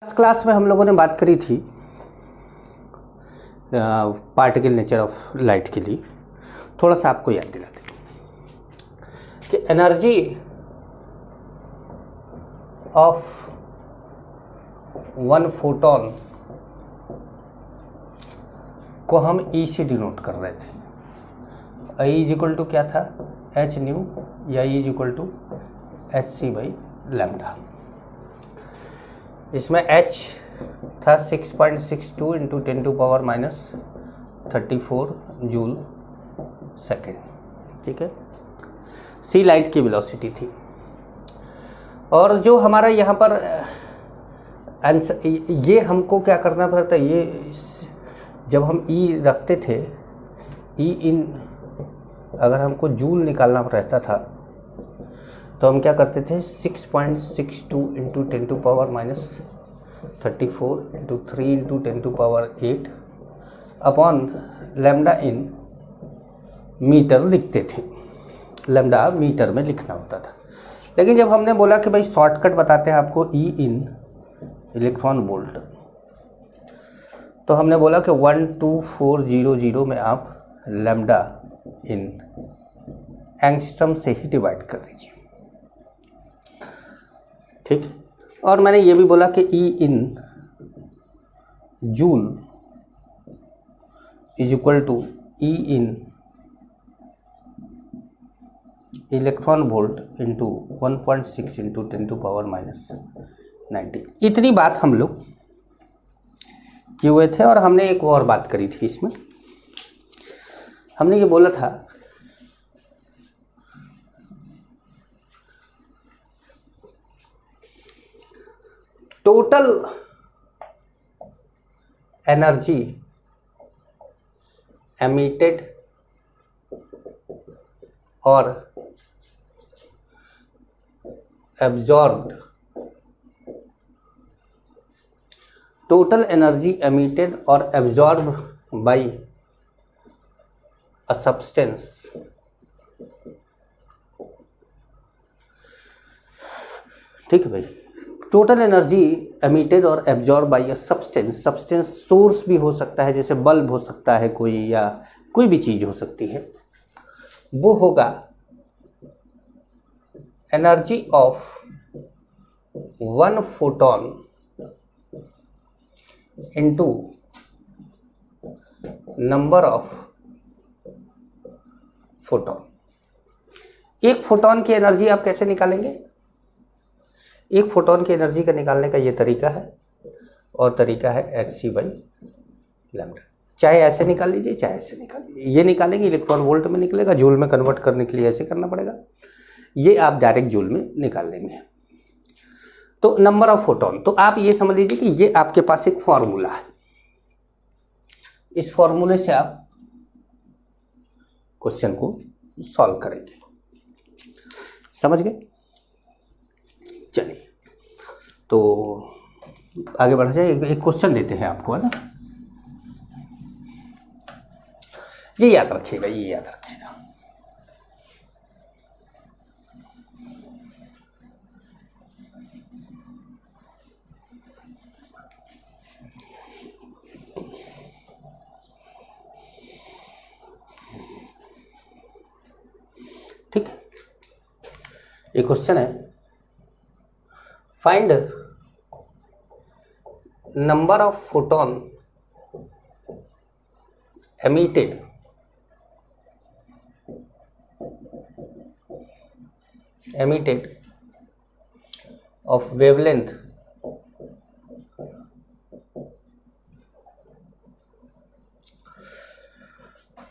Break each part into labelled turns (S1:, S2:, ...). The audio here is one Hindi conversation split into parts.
S1: इस क्लास में हम लोगों ने बात करी थी पार्टिकल नेचर ऑफ लाइट के लिए। थोड़ा सा आपको याद दिलाते कि एनर्जी ऑफ वन फोटोन को हम ई से डिनोट कर रहे थे। आई इज इक्वल टू क्या था, एच न्यू, या E is equal to H C by lambda. इसमें h था 6.62 into 10 to power minus 34 joule second. ठीक है, सी लाइट की वेलोसिटी थी। और जो हमारा यहाँ पर आंसर, ये हमको क्या करना पड़ता है, ये जब हम ई रखते थे, ई इन अगर हमको जूल निकालना रहता था तो हम क्या करते थे, 6.62 into 10 to power minus 34 into 3 into 10 to power 8 upon lambda in metre लिखते थे। लैम्डा मीटर में लिखना होता था। लेकिन जब हमने बोला कि भाई शॉर्टकट बताते हैं आपको ई इन इलेक्ट्रॉन वोल्ट, तो हमने बोला कि 12400 में आप लैम्डा इन एंगस्ट्रम से ही डिवाइड कर दीजिए। ठीक, और मैंने ये भी बोला कि E in joule is equal to E in electron volt into 1.6 into 10 to power minus 19। इतनी बात हम लोग किए हुए थे। और हमने एक और बात करी थी इसमें, हमने ये बोला था टोटल एनर्जी एमिटेड और एब्जॉर्ब्ड, टोटल एनर्जी एमिटेड और एब्जॉर्ब बाय अ सब्सटेंस ठीक है भाई, टोटल एनर्जी एमिटेड और absorb by a substance, substance source भी हो सकता है, जैसे बल्ब हो सकता है कोई, या कोई भी चीज हो सकती है, वो होगा energy of one photon into number of photon. एक फोटोन की एनर्जी आप कैसे निकालेंगे? एक फोटोन की एनर्जी का निकालने का ये तरीका है, और तरीका है एच सी बाई लैम्डा। चाहे ऐसे निकाल लीजिए, चाहे ऐसे निकाल लीजिए। ये निकालेंगे इलेक्ट्रॉन वोल्ट में निकलेगा, जूल में कन्वर्ट करने के लिए ऐसे करना पड़ेगा। ये आप डायरेक्ट जूल में निकाल लेंगे। तो नंबर ऑफ फोटोन, तो आप ये समझ लीजिए कि ये आपके पास एक फॉर्मूला है। इस फॉर्मूले से आप क्वेश्चन को सॉल्व करेंगे। समझ गए? चलिए, तो आगे बढ़ा जाए। एक क्वेश्चन देते हैं आपको, है ना, ये याद रखिएगा, ये याद रखिएगा। ठीक है, एक क्वेश्चन है, find number of photon emitted of wavelength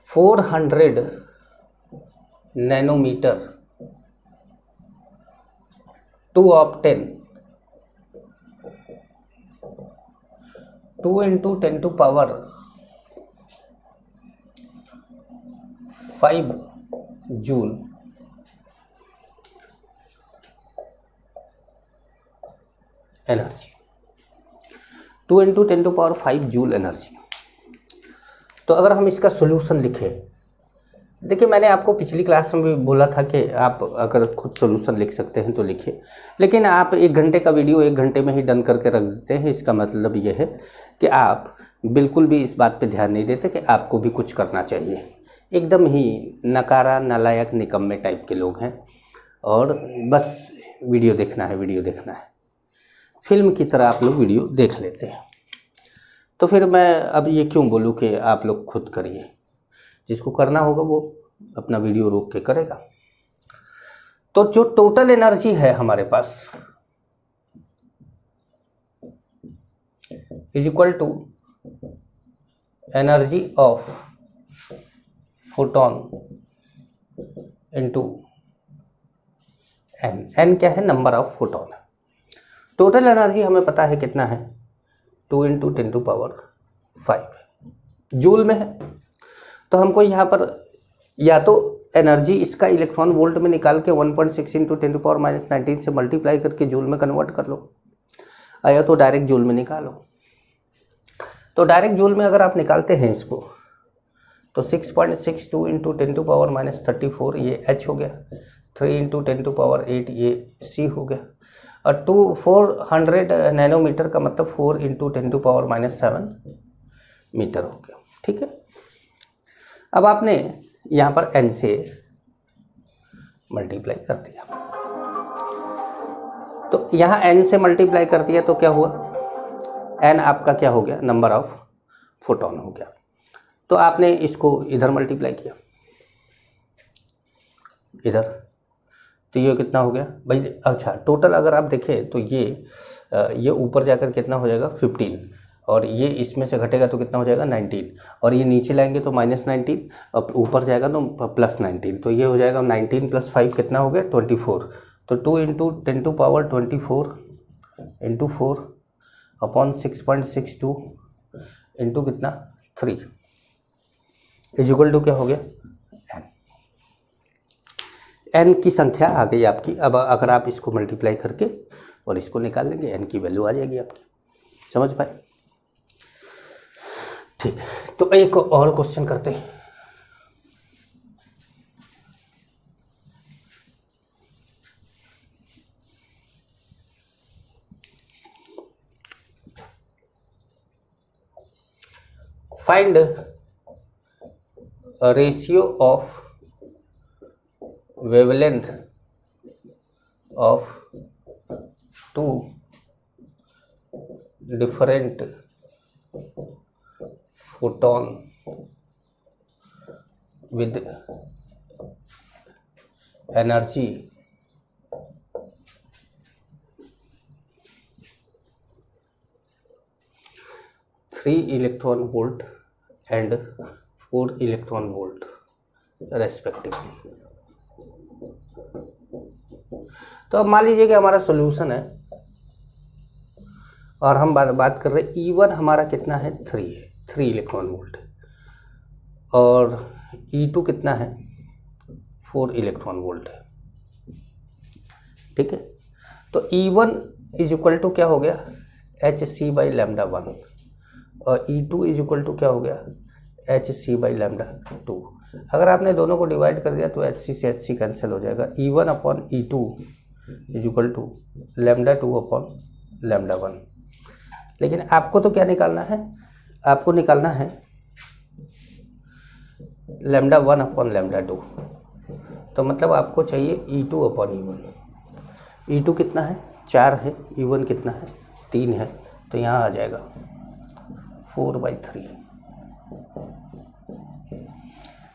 S1: 400 nanometer to obtain 2 into 10 to power 5 joule energy. 2 into 10 to power 5 joule energy. तो अगर हम इसका सॉल्यूशन लिखें देखिए, मैंने आपको पिछली क्लास में भी बोला था कि आप अगर खुद सॉल्यूशन लिख सकते हैं तो लिखिए, लेकिन आप 1 घंटे का वीडियो 1 घंटे में ही डन करके रख देते हैं। इसका मतलब ये है कि आप बिल्कुल भी इस बात पे ध्यान नहीं देते कि आपको भी कुछ करना चाहिए। एकदम ही नकारा, नालायक, निकम्मे टाइप के लोग हैं और बस वीडियो देखना है, वीडियो देखना है, फिल्म की तरह आप लोग वीडियो देख लेते हैं। तो फिर मैं अब ये क्यों बोलूँ कि आप लोग खुद करिए। जिसको करना होगा वो अपना वीडियो रोक के करेगा। तो जो टोटल एनर्जी है हमारे पास is equal to energy of photon into N. N क्या है? Number of photon. Total energy हमें पता है कितना है, 2 × 10⁵ जूल में है। तो हमको यहाँ पर या तो एनर्जी इसका इलेक्ट्रॉन वोल्ट में निकाल के 1.6 × 10⁻⁻19 से मल्टीप्लाई करके जूल में कन्वर्ट कर लो, या तो डायरेक्ट जूल में निकालो। तो डायरेक्ट जूल में अगर आप निकालते हैं इसको तो 6.62 × 10⁻34 ये H हो गया, 3 × 10⁸ ये C हो गया, और 400 नैनोमीटर का मतलब 4 × 10⁻7 मीटर हो गया। ठीक है। अब आपने यहाँ पर n से मल्टीप्लाई कर दिया, तो यहाँ n से मल्टीप्लाई कर दिया तो क्या हुआ, n आपका क्या हो गया, नंबर ऑफ फोटोन हो गया। तो आपने इसको इधर मल्टीप्लाई किया, इधर, तो ये कितना हो गया भाई। अच्छा, टोटल अगर आप देखें तो ये ऊपर जाकर कितना हो जाएगा 15, और ये इसमें से घटेगा तो कितना हो जाएगा 19, और ये नीचे लाएंगे तो -19, और ऊपर जाएगा तो +19, तो ये हो जाएगा 19 + 5 कितना हो गया 24। तो 2 × 10⁻24 × 4 अपॉन 6.62 इंटू कितना 3 इज इक्वल टू क्या हो गया n। n की संख्या आ गई आपकी। अब अगर आप इसको मल्टीप्लाई करके और इसको निकाल लेंगे, n की वैल्यू आ जाएगी आपकी। समझ पाए? ठीक है, तो एक और क्वेश्चन करते हैं। Find ratio of wavelength of 2 different photon with energy (3 electron volt and 4 electron volt respectively. तो अब मान लीजिए कि हमारा सॉल्यूशन है और हम बात कर रहे हैं E1 हमारा कितना है 3 है, 3 इलेक्ट्रॉन वोल्ट, और E2 कितना है 4 इलेक्ट्रॉन वोल्ट है। ठीक है, तो E1 इज इक्वल टू क्या हो गया hc/λ1, और E2 इज इक्वल टू क्या हो गया hc/λ2। अगर आपने दोनों को डिवाइड कर दिया तो hc से hc कैंसिल हो जाएगा। E1/E2 is equal to λ2/λ1। लेकिन आपको तो क्या निकालना है, आपको निकालना है λ1/λ2। तो मतलब आपको चाहिए E2/E1। E2 कितना है 4 है, E1 कितना है 3 है, तो यहाँ आ जाएगा 4/3।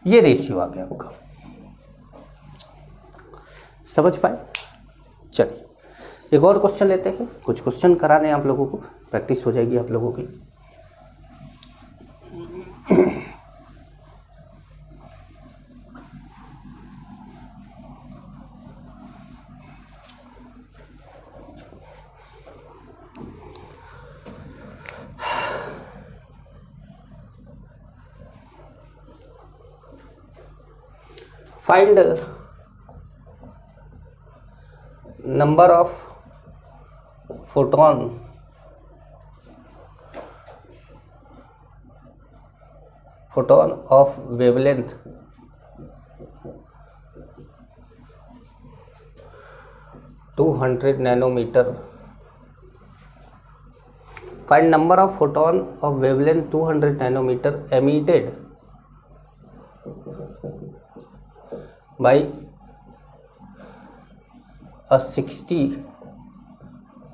S1: ये रेशियो आ गया आपका। समझ पाए? चलिए एक और क्वेश्चन लेते हैं। कुछ क्वेश्चन कराने आप लोगों को, प्रैक्टिस हो जाएगी आप लोगों की। Find number of photon of wavelength 200 nanometer. Find number of photon of wavelength 200 nanometer emitted by a 60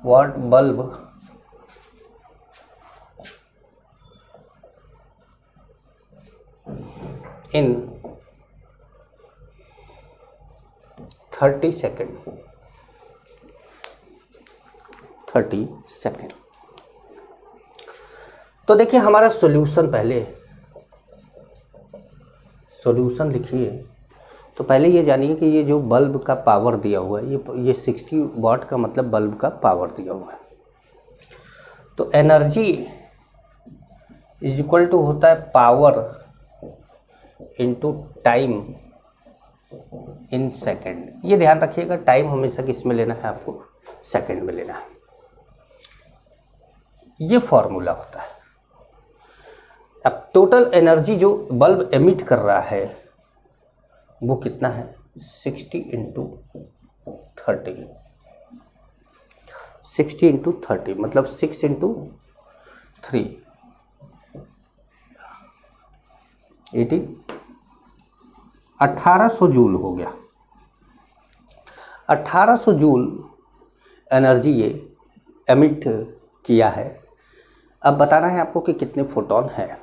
S1: watt bulb in 30 second. 30 second. तो देखिए हमारा सॉल्यूशन, पहले सॉल्यूशन लिखिए. तो पहले ये जानिए कि ये जो बल्ब का पावर दिया हुआ है, ये 60 वाट का मतलब बल्ब का पावर दिया हुआ है. तो एनर्जी इज इक्वल टू होता है power into time in second. ये ध्यान रखिएगा, टाइम हमेशा किस में लेना है आपको, सेकेंड में लेना है. ये फॉर्मूला होता है. अब टोटल एनर्जी जो बल्ब एमिट कर रहा है वो कितना है, 60 इंटू 30. 60 इंटू 30 मतलब 6 इंटू 3 80, 1800 जूल हो गया. 1800 जूल एनर्जी ये एमिट किया है. अब बताना है आपको कि कितने फोटॉन है.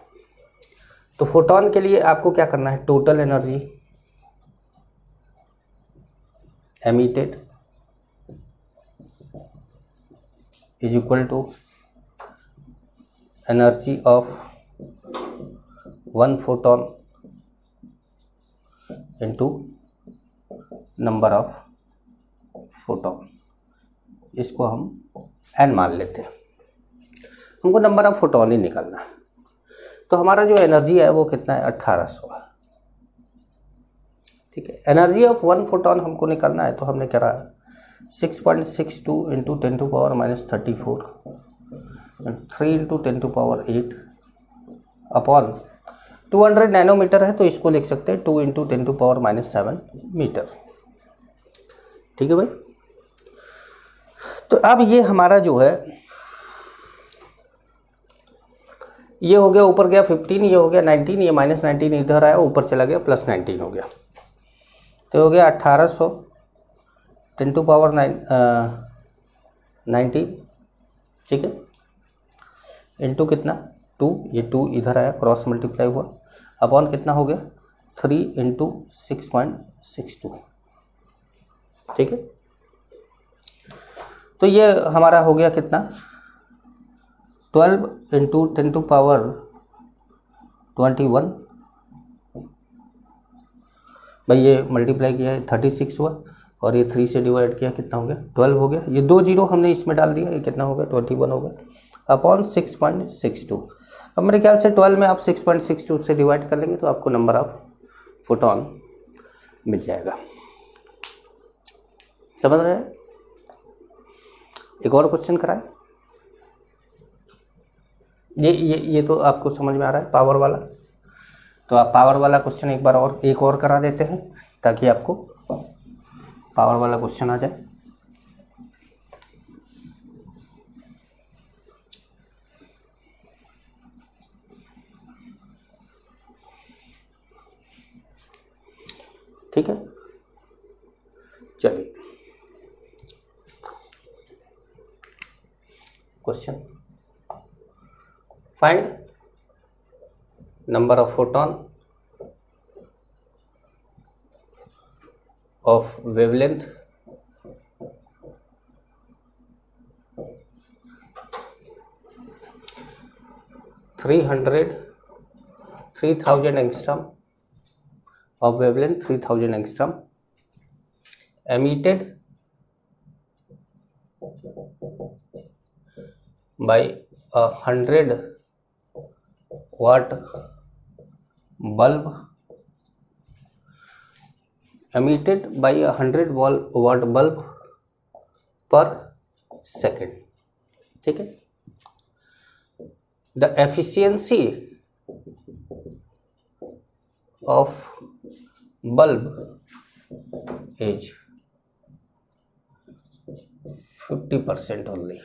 S1: तो फोटॉन के लिए आपको क्या करना है, total energy emitted is equal to energy of one photon into number of photon. इसको हम n मान लेते हैं. हमको नंबर ऑफ फोटॉन ही निकालना है. तो हमारा जो एनर्जी है वो कितना है, 1800 है. ठीक है. एनर्जी ऑफ वन फोटॉन हमको निकालना है. तो हमने क्या रहा 6.62 into 10 to power minus 34 3 into 10 to power 8 upon 200 nanometre है तो इसको लिख सकते हैं 2 into 10 to power minus 7 metre. ठीक है भाई. तो अब ये हमारा जो है ये हो गया, ऊपर गया 15, ये हो गया 19, ये माइनस 19 इधर आया, ऊपर चला गया प्लस 19 हो गया. तो हो गया 1800 10 टू पावर 19. ठीक है. इंटू कितना 2, ये 2 इधर आया क्रॉस मल्टीप्लाई हुआ, अपॉन कितना हो गया 3 इंटू 6.62. ठीक है. तो ये हमारा हो गया कितना 12 इंटू 10 टू पावर 21. भाई ये मल्टीप्लाई किया है 36 हुआ और ये 3 से डिवाइड किया कितना हो गया 12 हो गया. ये 2 जीरो हमने इसमें डाल दिया, ये कितना हो गया 21 हो गया अपॉन 6.62. अब मेरे ख्याल से 12 में आप 6.62 से डिवाइड कर लेंगे तो आपको नंबर ऑफ फोटॉन मिल जाएगा. समझ रहे हैं. एक और क्वेश्चन कराएं. ये तो आपको समझ में आ रहा है पावर वाला. तो आप पावर वाला क्वेश्चन एक और करा देते हैं ताकि आपको पावर वाला क्वेश्चन आ जाए. ठीक है. चलिए question. Find number of photon of wavelength 3000 angstrom of wavelength 3000 angstrom emitted by a 100 watt bulb emitted by a 100 watt bulb per second. ठीक है. The efficiency of bulb is 50% only.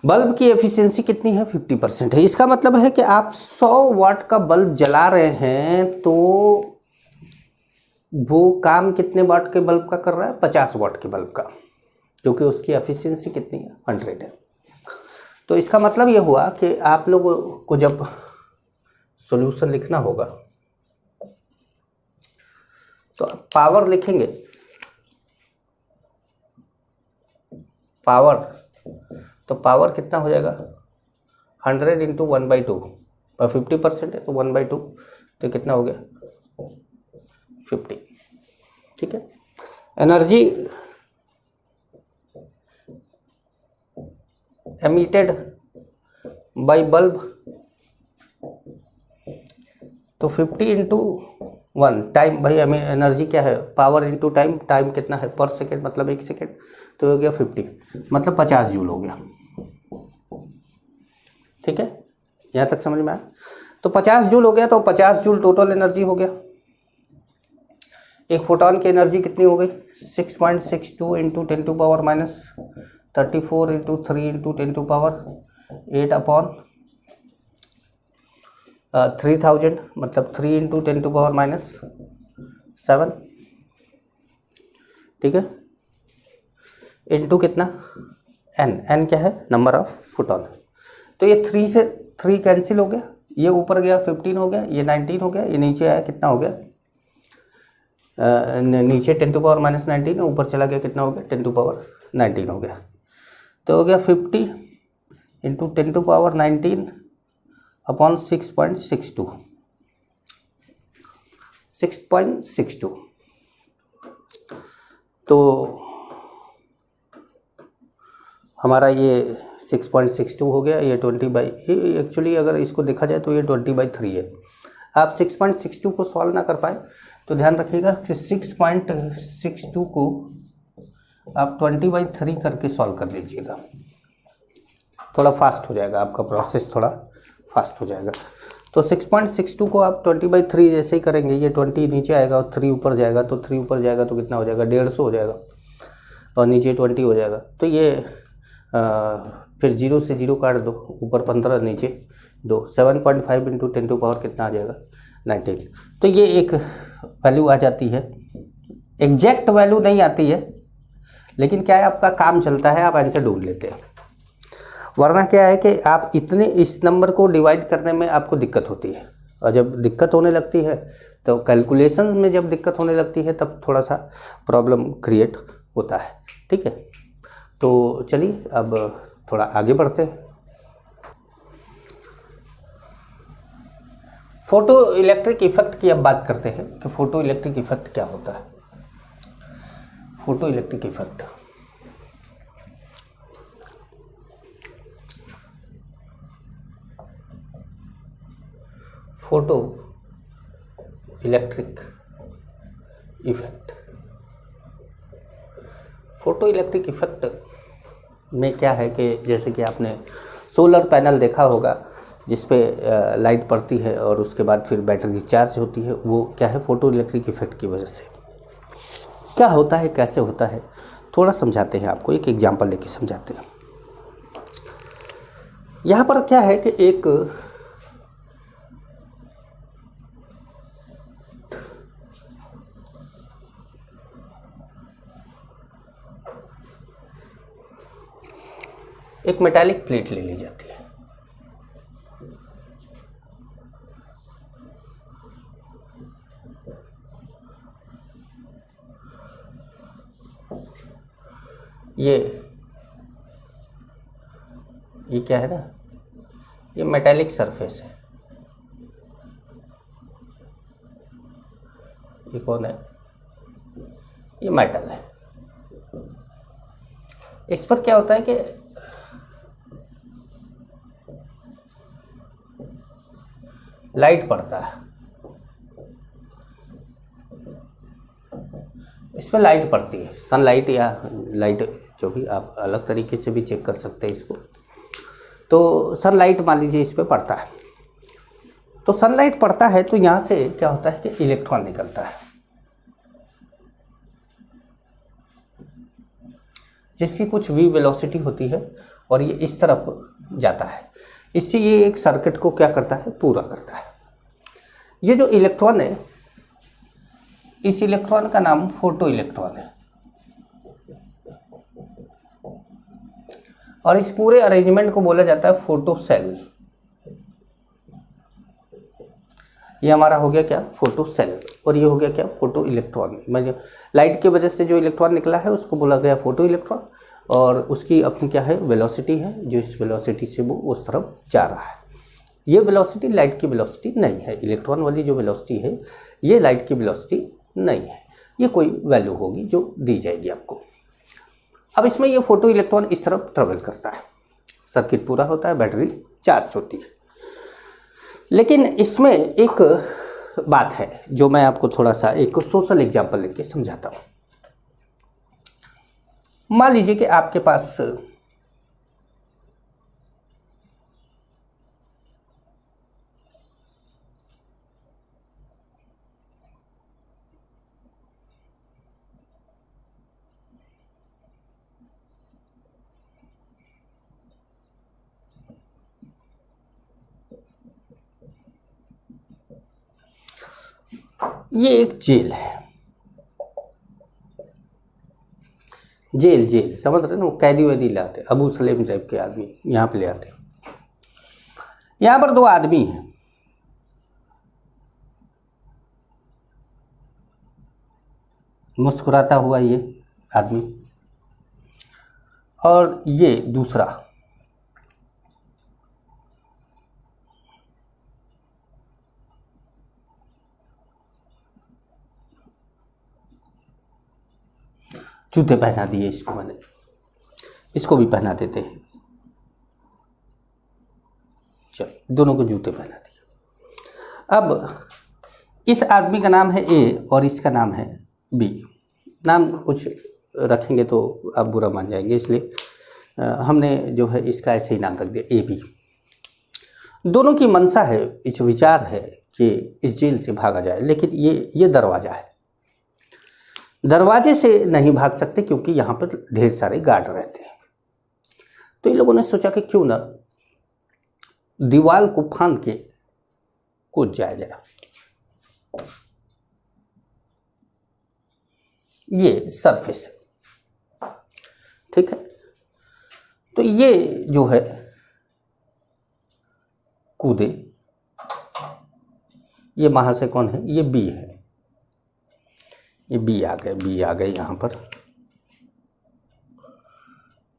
S1: Bulb की एफिशिएंसी कितनी है? 50% है। इसका मतलब है कि आप 100 वाट का बल्ब जला रहे हैं तो वो काम कितने वाट के बल्ब का कर रहा है? 50 वाट के बल्ब का, क्योंकि उसकी एफिशिएंसी कितनी है? 100 है। तो इसका मतलब ये हुआ कि आप लोगों को जब सॉल्यूशन लिखना होगा तो पावर लिखेंगे, पावर, तो पावर कितना हो जाएगा? 100 इंटू 1/2, और 50% है तो 1/2, तो कितना हो गया? 50। ठीक है। एनर्जी एमिटेड बाय बल्ब, तो 50 इंटू 1 टाइम, भाई एनर्जी क्या है? पावर इंटू टाइम, टाइम कितना है? पर सेकेंड, मतलब 1 सेकेंड, तो हो गया 50, मतलब 50 जूल हो गया। ठीक है, यहाँ तक समझ में आया? तो 50 जूल हो गया, तो 50 जूल टोटल एनर्जी हो गया। एक फोटोन की एनर्जी कितनी हो गई? 6.62 into 10 to power minus 34 into 3 into 10 to power 8 upon 3000, मतलब 3 इंटू 10 टू पावर माइनस 7। ठीक है, इंटू कितना? n, n क्या है? Number of photon. तो ये 3 से 3 कैंसिल हो गया, ये ऊपर गया 15 हो गया, ये 19 हो गया, ये नीचे आया कितना हो गया? नीचे 10 टू पावर माइनस 19, ऊपर चला गया कितना हो गया? 10 टू पावर 19 हो गया। तो हो गया 50 इंटू 10 टू पावर 19 अपॉन 6.62, 6.62। तो हमारा ये 6.62 हो गया, ये 20/, एक्चुअली अगर इसको देखा जाए तो ये 20/3 है। आप 6.62 को सॉल्व ना कर पाए तो ध्यान रखिएगा कि 6.62 को आप 20/3 करके सॉल्व कर लीजिएगा, थोड़ा फास्ट हो जाएगा आपका प्रोसेस, थोड़ा फास्ट हो जाएगा। तो 6.62 को आप 20/3 जैसे ही करेंगे, ये 20 नीचे आएगा और 3 ऊपर जाएगा, तो 3 ऊपर जाएगा तो कितना हो जाएगा? 150 हो जाएगा, और नीचे 20 हो जाएगा। तो ये फिर 0 से 0 काट दो, ऊपर 15 नीचे 2, 7.5 इंटू 10 टू पावर कितना आ जाएगा? 19। तो ये एक वैल्यू आ जाती है, एग्जैक्ट वैल्यू नहीं आती है, लेकिन क्या है, आपका काम चलता है, आप आंसर ढूंढ लेते हैं। वरना क्या है कि आप इतने इस नंबर को डिवाइड करने में आपको दिक्कत होती है, और जब दिक्कत होने लगती है तो कैलकुलेशन में जब दिक्कत होने लगती है तब थोड़ा सा प्रॉब्लम क्रिएट होता है। ठीक है, तो चलिए अब थोड़ा आगे बढ़ते हैं। फोटो इलेक्ट्रिक इफेक्ट की अब बात करते हैं कि फोटो इलेक्ट्रिक इफेक्ट क्या होता है। Photo electric effect, photo electric effect, photo electric effect में क्या है कि जैसे कि आपने सोलर पैनल देखा होगा जिस पे लाइट पड़ती है और उसके बाद फिर बैटरी चार्ज होती है, वो क्या है? फोटो इलेक्ट्रिक इफेक्ट की वजह से। क्या होता है, कैसे होता है, थोड़ा समझाते हैं आपको, एक एग्जांपल लेके समझाते हैं। यहाँ पर क्या है कि एक मेटालिक प्लेट ले ली जाती है, ये क्या है ना, ये मेटालिक सरफेस है। ये कौन है? ये मेटल है। इस पर क्या होता है कि लाइट पड़ता है, इसमें लाइट पड़ती है, सनलाइट या लाइट, जो भी आप अलग तरीके से भी चेक कर सकते हैं इसको। तो सनलाइट मान लीजिए इस पर पड़ता है, तो सनलाइट पड़ता है तो यहाँ से क्या होता है कि इलेक्ट्रॉन निकलता है। जिसकी कुछ v वेलोसिटी होती है और ये इस तरफ जाता है। इससे ये एक सर्किट को क्या करता है, पूरा करता है। ये जो इलेक्ट्रॉन है, इस इलेक्ट्रॉन का नाम फोटो इलेक्ट्रॉन है और इस पूरे अरेंजमेंट को बोला जाता है फोटो सेल। ये हमारा हो गया क्या, फोटो सेल, और ये हो गया क्या, फोटो इलेक्ट्रॉन। मतलब लाइट के वजह से जो इलेक्ट्रॉन निकला है उसको बोला गया फोटो इलेक्ट्रॉन, और उसकी अपनी क्या है, वेलोसिटी है, जो इस वेलोसिटी से वो उस तरफ जा रहा है। ये वेलोसिटी लाइट की वेलोसिटी नहीं है, इलेक्ट्रॉन वाली जो वेलोसिटी है ये लाइट की वेलोसिटी नहीं है, ये कोई वैल्यू होगी जो दी जाएगी आपको। अब इसमें ये फोटो इलेक्ट्रॉन इस तरफ ट्रेवल करता है, सर्किट पूरा होता है, बैटरी चार्ज होती है। लेकिन इसमें एक बात है जो मैं आपको थोड़ा सा एक सोशल एग्जांपल लेके समझाता हूँ। मान लीजिए कि आपके पास ये एक जेल है, जेल समझ रहे ना, वो कैदी वैदी लाते, अबू सलेम टाइप के आदमी यहाँ पे ले आते। यहाँ पर दो आदमी हैं, मुस्कुराता हुआ ये आदमी और ये दूसरा, जूते पहना दिए इसको, मैंने इसको भी पहना देते हैं, चलो दोनों को जूते पहना दिए। अब इस आदमी का नाम है ए और इसका नाम है बी। नाम कुछ रखेंगे तो आप बुरा मान जाएंगे, इसलिए हमने जो है इसका ऐसे ही नाम रख दिया ए बी। दोनों की मंशा है, इस विचार है कि इस जेल से भागा जाए, लेकिन ये दरवाज़ा है, दरवाजे से नहीं भाग सकते क्योंकि यहाँ पर ढेर सारे गार्ड रहते हैं। तो इन लोगों ने सोचा कि क्यों ना दीवार को फांद के कूद जाया जाए। ये सरफेस है, ठीक है। तो ये जो है कूदे, ये महाशय कौन है, ये बी है, ये बी आ गए यहाँ पर,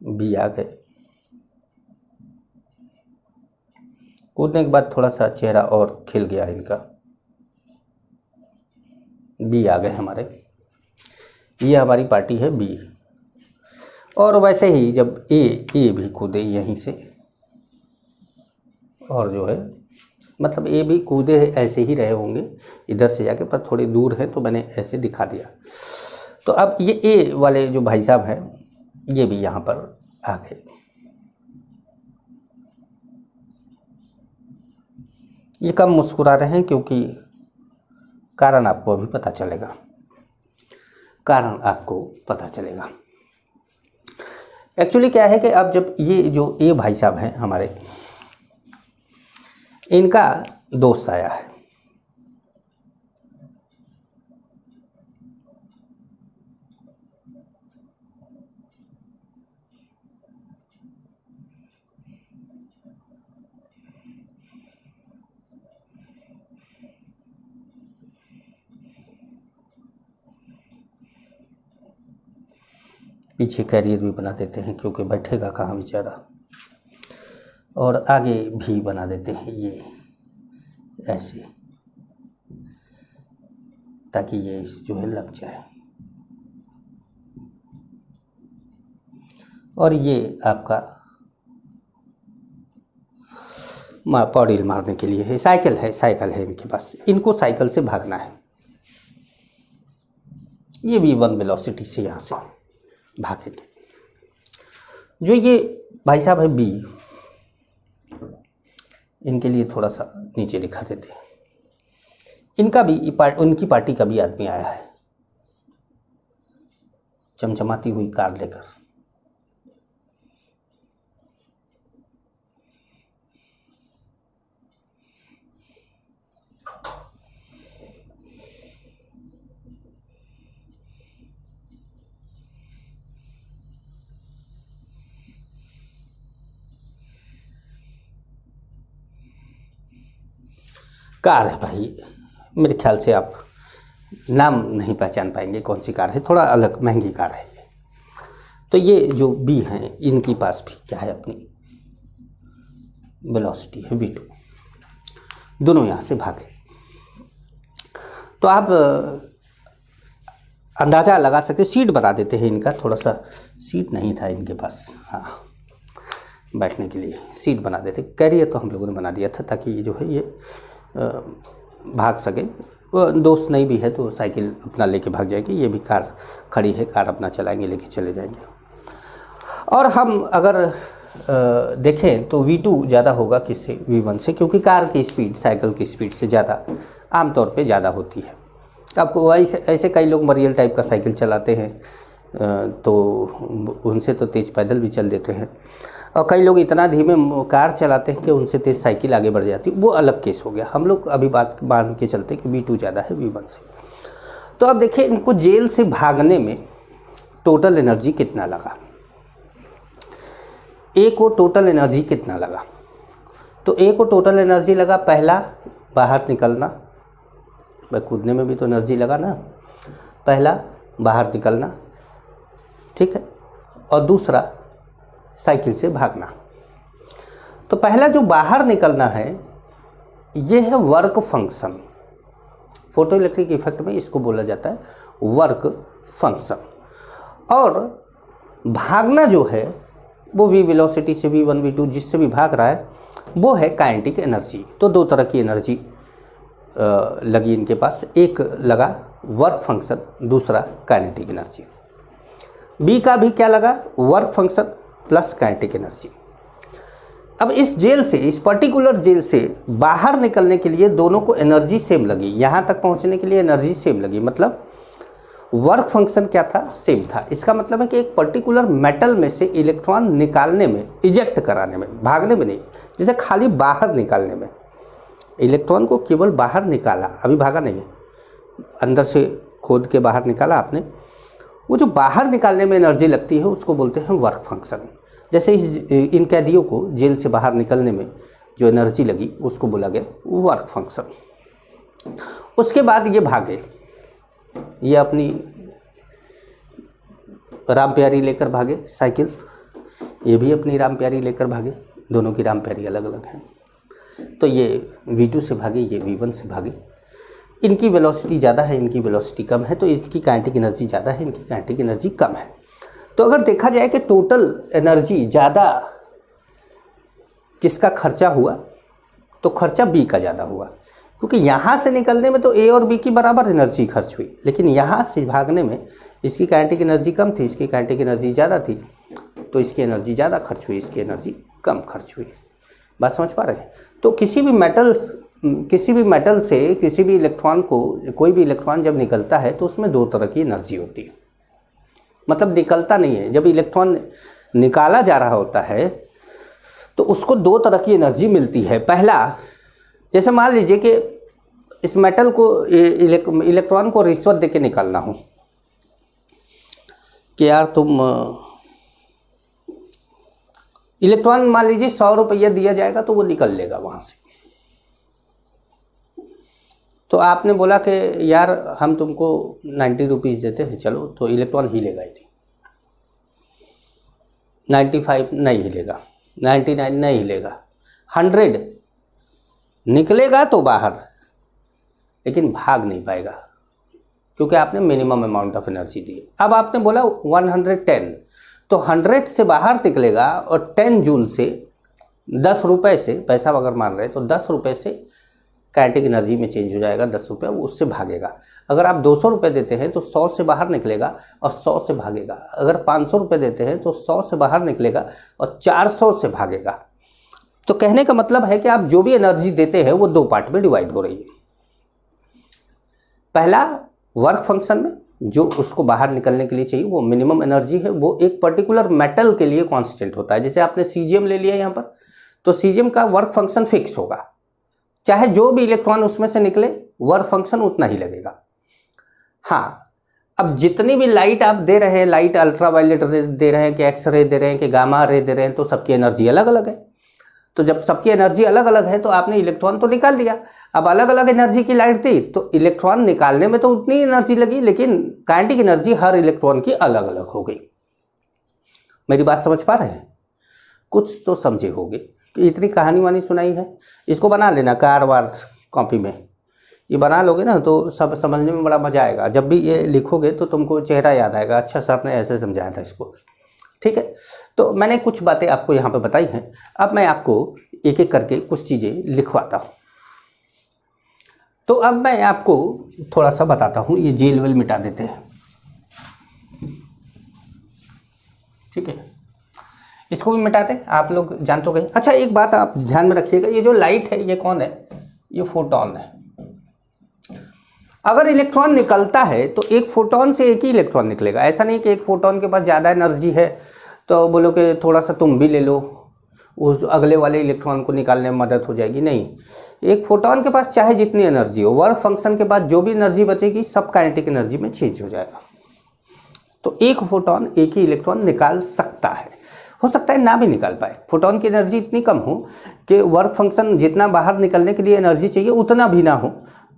S1: बी आ गए। कूदने के बाद थोड़ा सा चेहरा और खिल गया इनका, बी आ गए हमारे, ये हमारी पार्टी है बी। और वैसे ही जब ए भी कूदे यहीं से, और जो है मतलब ए भी कूदे ऐसे ही रहे होंगे इधर से जाके, पर थोड़ी दूर है तो मैंने ऐसे दिखा दिया। तो अब ये ए वाले जो भाई साहब हैं ये भी यहाँ पर आ गए। ये कम मुस्कुरा रहे हैं क्योंकि कारण आपको अभी पता चलेगा, कारण आपको पता चलेगा। एक्चुअली क्या है कि अब जब ये जो ए भाई साहब हैं हमारे, इनका दोस्त आया है, पीछे कैरियर भी बना देते हैं क्योंकि बैठेगा कहाँ बेचारा, और आगे भी बना देते हैं ये ऐसे, ताकि ये जो है लग जाए। और ये आपका पौड़ी मारने के लिए है, साइकिल है इनके पास, इनको साइकिल से भागना है। ये भी वन वेलोसिटी से यहाँ से भागेंगे। जो ये भाई साहब है बी, इनके लिए थोड़ा सा नीचे दिखा देते हैं। इनका भी उनकी पार्टी का भी आदमी आया है, चमचमाती हुई कार लेकर। कार है भाई, मेरे ख्याल से आप नाम नहीं पहचान पाएंगे कौन सी कार है, थोड़ा अलग महंगी कार है ये। तो ये जो बी हैं इनके पास भी क्या है, अपनी वेलोसिटी है v2, दोनों यहाँ से भागे। तो आप अंदाज़ा लगा सके, सीट बना देते हैं इनका, थोड़ा सा सीट नहीं था इनके पास, हाँ बैठने के लिए सीट बना देते। कैरियर तो हम लोगों ने बना दिया था ताकि ये जो है ये भाग सके। दोस्त नहीं भी है तो साइकिल अपना लेके भाग जाएगी, ये भी कार खड़ी है, कार अपना चलाएंगे, लेके चले जाएंगे। और हम अगर देखें तो v2 ज़्यादा होगा किससे, v1 से, क्योंकि कार की स्पीड साइकिल की स्पीड से ज़्यादा आमतौर पे ज़्यादा होती है। आपको ऐसे कई लोग मरियल टाइप का साइकिल चलाते हैं तो उनसे तो तेज़ पैदल भी चल देते हैं, और कई लोग इतना धीमे कार चलाते हैं कि उनसे तेज़ साइकिल आगे बढ़ जाती है, वो अलग केस हो गया। हम लोग अभी बात मान के चलते कि v2 ज़्यादा है v1 से। तो अब देखिए इनको जेल से भागने में टोटल एनर्जी कितना लगा, ए को टोटल एनर्जी कितना लगा। तो ए को टोटल एनर्जी लगा, पहला बाहर निकलना, भाई कूदने में भी तो एनर्जी लगा ना, पहला बाहर निकलना, ठीक है, और दूसरा साइकिल से भागना। तो पहला जो बाहर निकलना है ये है work function, photo electric effect में इसको बोला जाता है वर्क फंक्शन। और भागना जो है वो v वेलोसिटी से v1 v2 जिससे भी भाग रहा है वो है काइनेटिक एनर्जी। तो दो तरह की एनर्जी लगी इनके पास, एक लगा वर्क फंक्शन, दूसरा काइनेटिक एनर्जी। बी का भी क्या लगा, work function plus kinetic energy. अब इस जेल से, इस पर्टिकुलर जेल से बाहर निकलने के लिए दोनों को एनर्जी सेम लगी, यहाँ तक पहुँचने के लिए एनर्जी सेम लगी, मतलब वर्क फंक्शन क्या था, सेम था। इसका मतलब है कि एक पर्टिकुलर मेटल में से इलेक्ट्रॉन निकालने में, इजेक्ट कराने में, भागने में नहीं, जैसे खाली बाहर निकालने में, इलेक्ट्रॉन को केवल बाहर निकाला, अभी भागा नहीं है, अंदर से खोद के बाहर निकाला आपने, वो जो बाहर निकालने में एनर्जी लगती है उसको बोलते हैं वर्क फंक्शन। जैसे इन कैदियों को जेल से बाहर निकलने में जो एनर्जी लगी उसको बोला गया वर्क फंक्शन। उसके बाद ये भागे, ये अपनी राम प्यारी लेकर भागे साइकिल, ये भी अपनी राम प्यारी लेकर भागे, दोनों की राम प्यारी अलग अलग हैं। तो ये v2 से भागे, ये v1 से भागे। इनकी वेलोसिटी ज़्यादा है, इनकी वेलोसिटी कम है, तो इनकी काइनेटिक एनर्जी ज़्यादा है, इनकी काइनेटिक एनर्जी कम है। तो अगर देखा जाए कि टोटल एनर्जी ज़्यादा किसका खर्चा हुआ, तो खर्चा बी का ज़्यादा हुआ, क्योंकि यहाँ से निकलने में तो ए और बी की बराबर एनर्जी खर्च हुई, लेकिन यहाँ से भागने में इसकी काइनेटिक एनर्जी कम थी, इसकी काइनेटिक एनर्जी ज़्यादा थी, तो इसकी एनर्जी ज़्यादा खर्च हुई, इसकी एनर्जी कम खर्च हुई। बात समझ पा रहे हैं। तो किसी भी मेटल से किसी भी इलेक्ट्रॉन को, कोई भी इलेक्ट्रॉन जब निकलता है तो उसमें दो तरह की एनर्जी होती है, मतलब निकलता नहीं है, जब इलेक्ट्रॉन निकाला जा रहा होता है तो उसको दो तरह की एनर्जी मिलती है। पहला, जैसे मान लीजिए कि इस मेटल को, इलेक्ट्रॉन को रिश्वत देके निकालना हो कि यार तुम, इलेक्ट्रॉन मान लीजिए 100 रुपया दिया जाएगा तो वो निकल लेगा वहाँ से। तो आपने बोला कि यार हम तुमको 90 रुपीज़ देते हैं, चलो, तो इलेक्ट्रॉन हिलेगा ही नहीं, 95 नहीं हिलेगा, 99 नहीं हिलेगा, 100 निकलेगा तो बाहर, लेकिन भाग नहीं पाएगा क्योंकि आपने मिनिमम अमाउंट ऑफ एनर्जी दी। अब आपने बोला 110, तो 100 से बाहर निकलेगा और 10 जूल से 10 रुपये से, पैसा अगर मान रहे तो 10 रुपये से काइनेटिक एनर्जी में चेंज हो जाएगा, 10 रुपये वो उससे भागेगा। अगर आप 200 रुपये देते हैं तो 100 से बाहर निकलेगा और 100 से भागेगा। अगर 500 रुपये देते हैं तो 100 से बाहर निकलेगा और 400 से भागेगा। तो कहने का मतलब है कि आप जो भी एनर्जी देते हैं वो दो पार्ट में डिवाइड हो रही है। पहला, वर्क फंक्शन में जो उसको बाहर निकलने के लिए चाहिए वो मिनिमम एनर्जी है, वो एक पर्टिकुलर मेटल के लिए कांस्टेंट होता है। जैसे आपने सीजियम ले लिया यहाँ पर, तो सीजियम का वर्क फंक्शन फिक्स होगा, चाहे जो भी इलेक्ट्रॉन उसमें से निकले वर्क फंक्शन उतना ही लगेगा। हाँ, अब जितनी भी लाइट आप दे रहे हैं, लाइट अल्ट्रा वायलेट रे दे रहे हैं कि एक्स रे दे रहे हैं कि गामा रे दे रहे हैं, तो सबकी एनर्जी अलग अलग है। तो जब सबकी एनर्जी अलग अलग है तो आपने इलेक्ट्रॉन तो निकाल दिया। अब अलग अलग एनर्जी की लाइट थी तो इलेक्ट्रॉन निकालने में तो उतनी एनर्जी लगी, लेकिन काइनेटिक एनर्जी हर इलेक्ट्रॉन की अलग अलग हो गई। मेरी बात समझ पा रहे हैं? कुछ तो समझे होगे कि इतनी कहानी वानी सुनाई है। इसको बना लेना कार वार कॉपी में, ये बना लोगे ना तो सब समझने में बड़ा मज़ा आएगा। जब भी ये लिखोगे तो तुमको चेहरा याद आएगा, अच्छा सर ने ऐसे समझाया था इसको। ठीक है, तो मैंने कुछ बातें आपको यहाँ पे बताई हैं। अब मैं आपको एक एक करके कुछ चीज़ें लिखवाता हूँ। तो अब मैं आपको थोड़ा सा बताता हूँ, ये जे लेवल मिटा देते हैं। ठीक है, इसको भी मिटा दें, आप लोग जान तो गए। अच्छा एक बात आप ध्यान में रखिएगा, ये जो लाइट है ये कौन है? ये फोटोन है। अगर इलेक्ट्रॉन निकलता है तो एक फोटोन से एक ही इलेक्ट्रॉन निकलेगा। ऐसा नहीं कि एक फोटोन के पास ज़्यादा एनर्जी है तो बोलो कि थोड़ा सा तुम भी ले लो, उस अगले वाले इलेक्ट्रॉन को निकालने में मदद हो जाएगी। नहीं, एक फोटोन के पास चाहे जितनी एनर्जी हो, वर्क फंक्शन के बाद जो भी एनर्जी बचेगी सब काइनेटिक एनर्जी में चेंज हो जाएगा। तो एक फोटोन एक ही इलेक्ट्रॉन निकाल सकता है, हो सकता है ना भी निकाल पाए। फोटोन की एनर्जी इतनी कम हो कि वर्क फंक्शन जितना बाहर निकलने के लिए एनर्जी चाहिए उतना भी ना हो,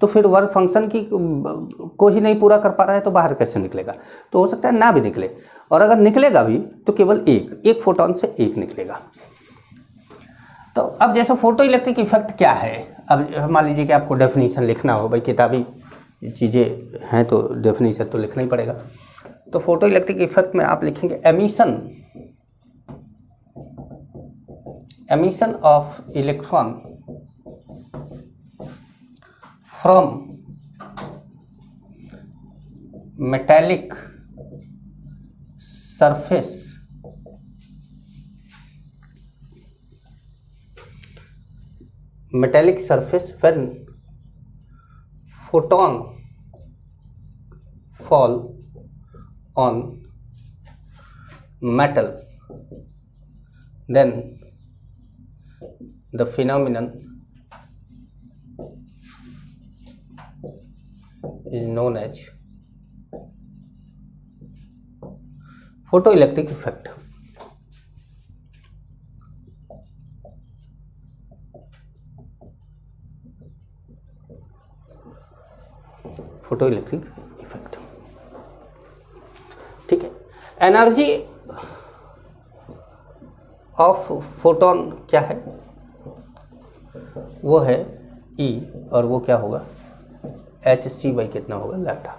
S1: तो फिर वर्क फंक्शन की को ही नहीं पूरा कर पा रहा है तो बाहर कैसे निकलेगा? तो हो सकता है ना भी निकले, और अगर निकलेगा भी तो केवल एक फोटोन से एक निकलेगा। तो अब जैसे फोटो इलेक्ट्रिक इफेक्ट क्या है, अब मान लीजिए कि आपको डेफिनेशन लिखना हो, भाई किताबी चीज़ें हैं तो डेफिनेशन तो लिखना ही पड़ेगा। तो फोटो इलेक्ट्रिक इफेक्ट में आप लिखेंगे emission of electron from metallic surface when photon fall on metal, then the phenomenon is known as photoelectric effect। Photoelectric effect, ठीक है। एनर्जी ऑफ फोटोन क्या है? वो है E, और वो क्या होगा? hc बाई कितना होगा? लैम्डा।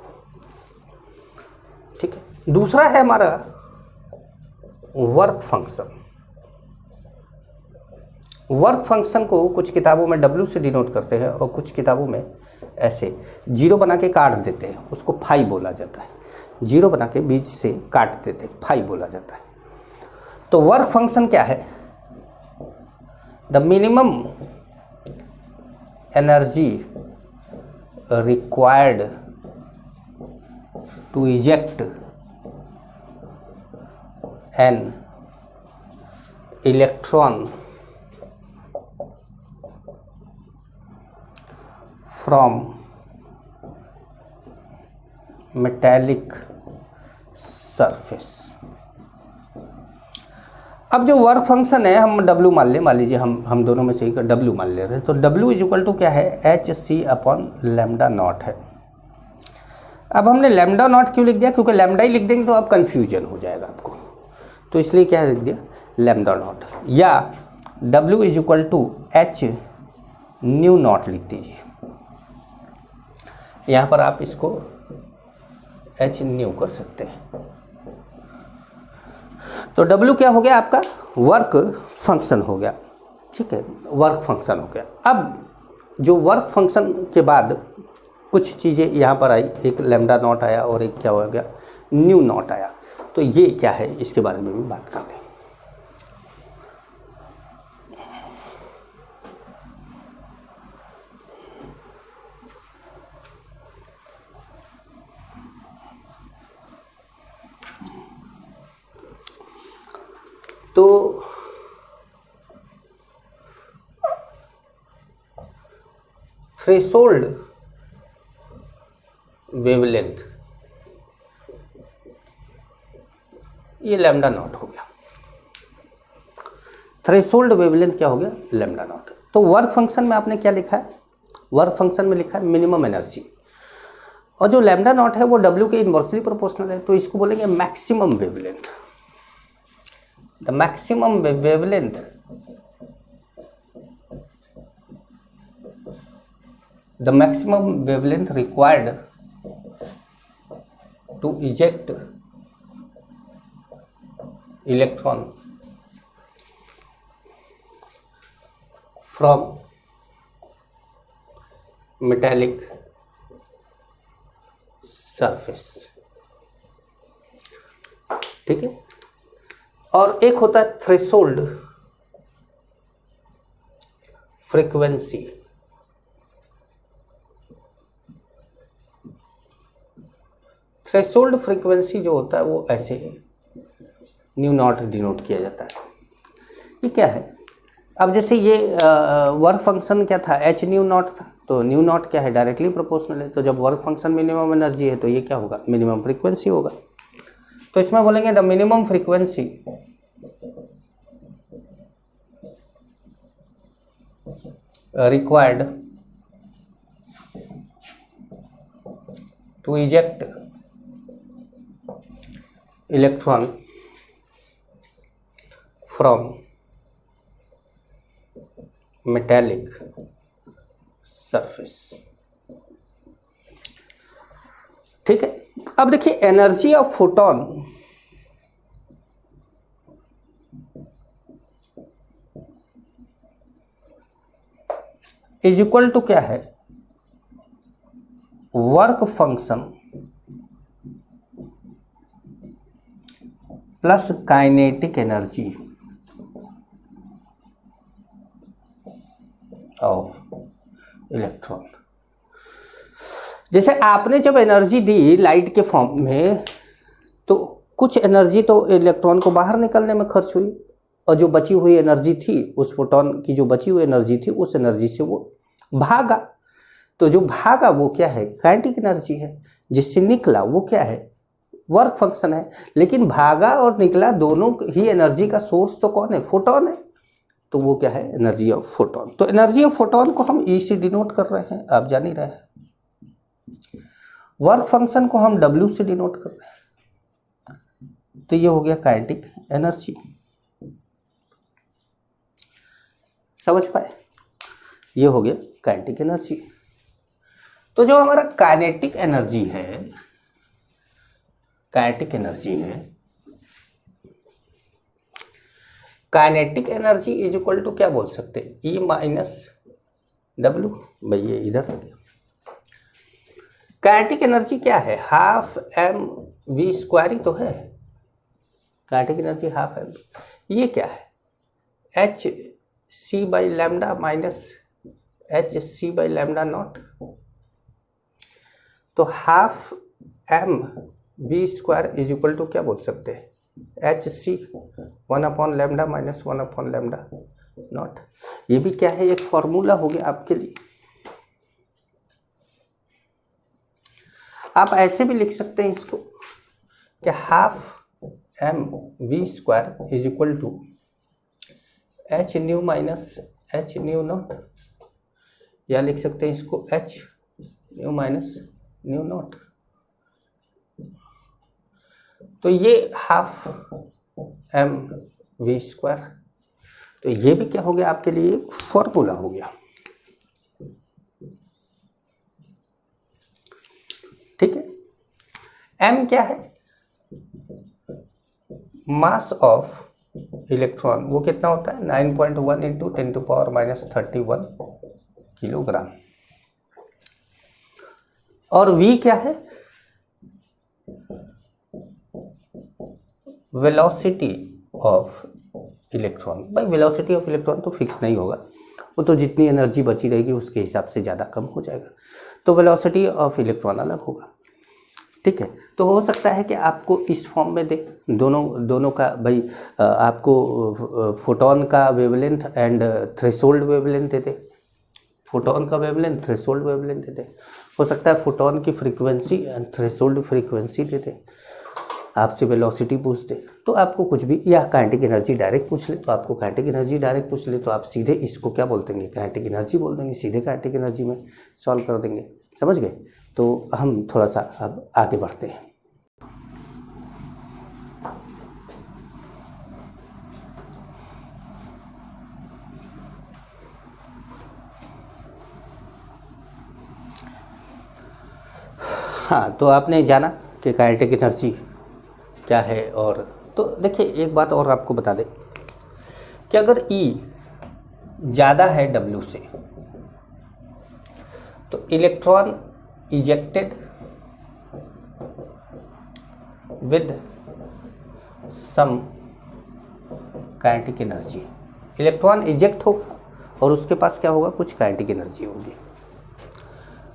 S1: ठीक है। दूसरा है हमारा वर्क फंक्शन। वर्क फंक्शन को कुछ किताबों में W से डिनोट करते हैं और कुछ किताबों में ऐसे जीरो बना के काट देते हैं, उसको फाई बोला जाता है। जीरो बना के बीच से काट देते हैं, फाई बोला जाता है। तो वर्क फंक्शन क्या है? The minimum energy required to eject an electron from metallic surface. अब जो वर्क फंक्शन है हम W मान लें, मान लीजिए हम दोनों में से एक W मान ले रहे हैं, तो W इज इक्वल टू क्या है? hc अपॉन लैम्डा नॉट है। अब हमने लैम्डा नॉट क्यों लिख दिया? क्योंकि लैम्डा ही लिख देंगे तो अब कन्फ्यूजन हो जाएगा आपको, तो इसलिए क्या लिख दिया? लैम्डा नॉट, या W is equal to h nu naught लिख दीजिए। यहाँ पर आप इसको h न्यू कर सकते हैं। तो W क्या हो गया? आपका वर्क फंक्शन हो गया। ठीक है, वर्क फंक्शन हो गया। अब जो वर्क फंक्शन के बाद कुछ चीज़ें यहाँ पर आई, एक लैम्डा नॉट आया और एक क्या हो गया? न्यू नॉट आया। तो ये क्या है, इसके बारे में भी बात कर लें। तो थ्रेशोल्ड वेवलेंथ ये लैम्डा नॉट हो गया। थ्रेशोल्ड वेवलेंथ क्या हो गया, लैम्डा नॉट। तो वर्क फंक्शन में आपने क्या लिखा है, वर्क फंक्शन में लिखा है मिनिमम एनर्जी, और जो लैम्डा नॉट है वो W के इनवर्सली प्रोपोर्शनल है, तो इसको बोलेंगे maximum wavelength. The maximum wavelength required to eject electron from metallic surface, ठीक है। और एक होता है थ्रेशोल्ड फ्रीक्वेंसी। थ्रेशोल्ड फ्रीक्वेंसी जो होता है वो ऐसे न्यू नॉट डिनोट किया जाता है। ये क्या है, अब जैसे ये वर्क फंक्शन क्या था, एच न्यू नॉट था, तो न्यू नॉट क्या है, डायरेक्टली प्रोपोर्शनल है, तो जब वर्क फंक्शन मिनिमम एनर्जी है तो ये क्या होगा, मिनिमम फ्रीक्वेंसी होगा। तो इसमें बोलेंगे the minimum frequency required to eject electron from metallic surface, ठीक है। अब देखिए energy of photon is equal to क्या है, work function plus kinetic energy of electron. जैसे आपने जब एनर्जी दी लाइट के फॉर्म में, तो कुछ एनर्जी तो इलेक्ट्रॉन को बाहर निकलने में खर्च हुई, और जो बची हुई एनर्जी थी, उस फोटोन की जो बची हुई एनर्जी थी, उस एनर्जी से वो भागा। तो जो भागा वो क्या है, काइनेटिक एनर्जी है। जिससे निकला वो क्या है, वर्क फंक्शन है। लेकिन भागा और निकला दोनों ही एनर्जी का सोर्स तो कौन है, फोटोन है। तो वो क्या है, एनर्जी ऑफ फोटोन। तो एनर्जी ऑफ फोटोन को हम ई से डिनोट कर रहे हैं, आप जान ही रहे हैं। वर्क फंक्शन को हम W से डिनोट कर रहे हैं, तो ये हो गया काइनेटिक एनर्जी। समझ पाए, ये हो गया काइनेटिक एनर्जी। तो जो हमारा काइनेटिक एनर्जी है, kinetic energy is equal to क्या बोल सकते हैं, E माइनस W। भाई ये इधर हो गया। काइनेटिक एनर्जी क्या है, हाफ mv² ही तो है। काइनेटिक एनर्जी हाफ m, ये क्या है, hc by lambda minus hc by lambda not. तो half mv² is equal to क्या बोल सकते हैं, hc 1/λ माइनस 1/λ नॉट। ये भी क्या है, एक फॉर्मूला हो गया आपके लिए। आप ऐसे भी लिख सकते हैं इसको कि half mv² is equal to h nu minus h nu naught, या लिख सकते हैं इसको h nu minus nu not. तो ये हाफ mv², तो ये भी क्या हो गया आपके लिए, एक फॉर्मूला हो गया। ठीक है। m क्या है, मास ऑफ इलेक्ट्रॉन, वो कितना होता है 9.1 इंटू 10⁻³ किलोग्राम। और v क्या है, वेलोसिटी ऑफ इलेक्ट्रॉन। भाई वेलोसिटी ऑफ इलेक्ट्रॉन तो फिक्स नहीं होगा, वो तो जितनी एनर्जी बची रहेगी उसके हिसाब से ज़्यादा कम हो जाएगा। तो वेलोसिटी ऑफ इलेक्ट्रॉन अलग होगा। ठीक है। तो हो सकता है कि आपको इस फॉर्म में दे, दोनों का भाई आपको फोटोन का wavelength and threshold wavelength they they, photon का वेवलेंथ थ्रेशोल्ड वेवलेंथ दे दे। हो सकता है फोटोन की फ्रीक्वेंसी एंड थ्रेशोल्ड फ्रीक्वेंसी दे दे। आपसे वेलोसिटी पूछ दे तो आपको कुछ भी, या काइनेटिक एनर्जी डायरेक्ट पूछ ले तो आपको काइनेटिक एनर्जी डायरेक्ट पूछ ले तो आप सीधे इसको क्या बोल देंगे, काइनेटिक एनर्जी बोल देंगे, सीधे काइनेटिक एनर्जी में सॉल्व कर देंगे। समझ गए? तो हम थोड़ा सा अब आगे बढ़ते हैं। हाँ, तो आपने जाना कि काइनेटिक एनर्जी क्या है। और तो देखिए एक बात और आपको बता दें कि अगर E ज़्यादा है W से तो electron ejected with some kinetic energy, electron eject होगा और उसके पास क्या होगा, कुछ काइनेटिक एनर्जी होगी।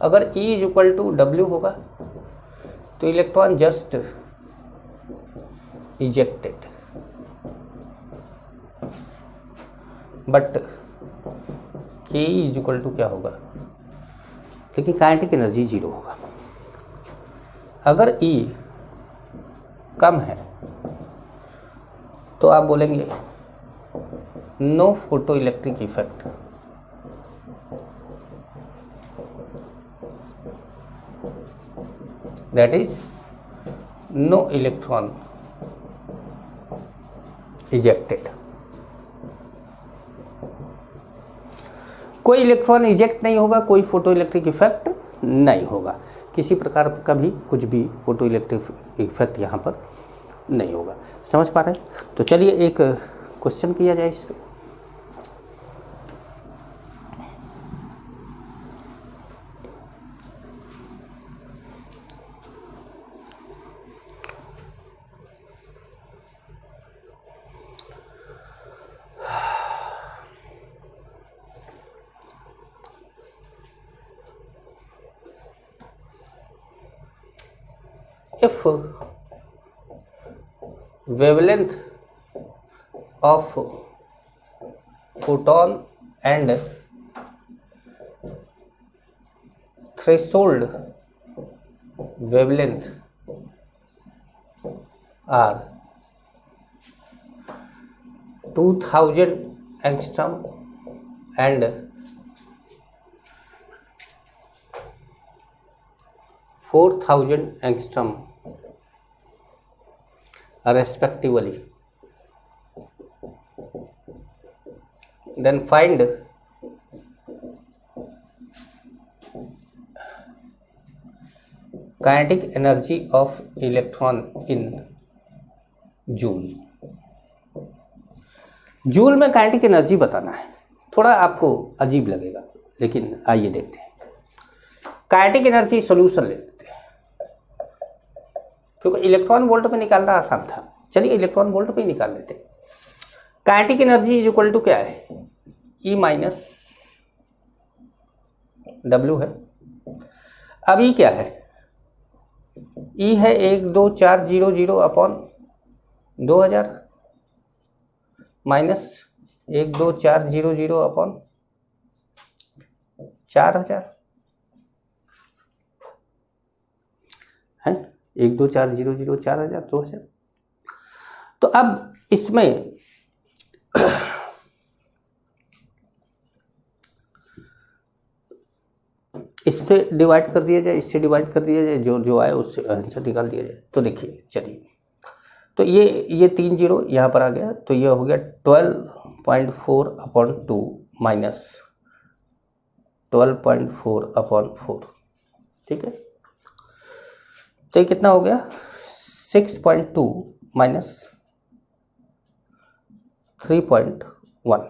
S1: अगर E is equal to W होगा तो electron just ejected, but Ke is equal to क्या होगा, लेकिन काइनेटिक एनर्जी 0 होगा। अगर E कम है तो आप बोलेंगे no photo electric effect, that is no electron ejected. कोई इलेक्ट्रॉन इजेक्ट नहीं होगा, कोई फोटो इलेक्ट्रिक इफेक्ट नहीं होगा, किसी प्रकार का भी कुछ भी फोटो इलेक्ट्रिक इफेक्ट यहाँ पर नहीं होगा। समझ पा रहे हैं? तो चलिए एक क्वेश्चन किया जाए इस पर। If wavelength of photon and threshold wavelength are 2000 angstrom and 4000 angstrom respectively, then find kinetic energy of electron in joule. Joule में काइनेटिक एनर्जी बताना है। थोड़ा आपको अजीब लगेगा लेकिन आइए देखते हैं। काइनेटिक एनर्जी सॉल्यूशन ले लेते हैं क्योंकि इलेक्ट्रॉन वोल्ट पे निकालना आसान था। चलिए इलेक्ट्रॉन वोल्ट पे ही निकाल लेते हैं। Kinetic energy is equal to क्या है, E माइनस W है। अब E क्या है, E है 12400 अपॉन 2000 माइनस 12400 अपॉन 4000 है, 12400 4000 2000। तो अब इसमें इससे डिवाइड कर दिया जाए, इससे डिवाइड कर दिया जाए, जो जो आए उससे आंसर निकाल दिया जाए। तो देखिए चलिए, तो ये 3 जीरो यहाँ पर आ गया, तो ये हो गया 12.4 अपॉन 2 माइनस 12.4 अपॉन 4। ठीक है, तो ये कितना हो गया 6.2 माइनस 3.1,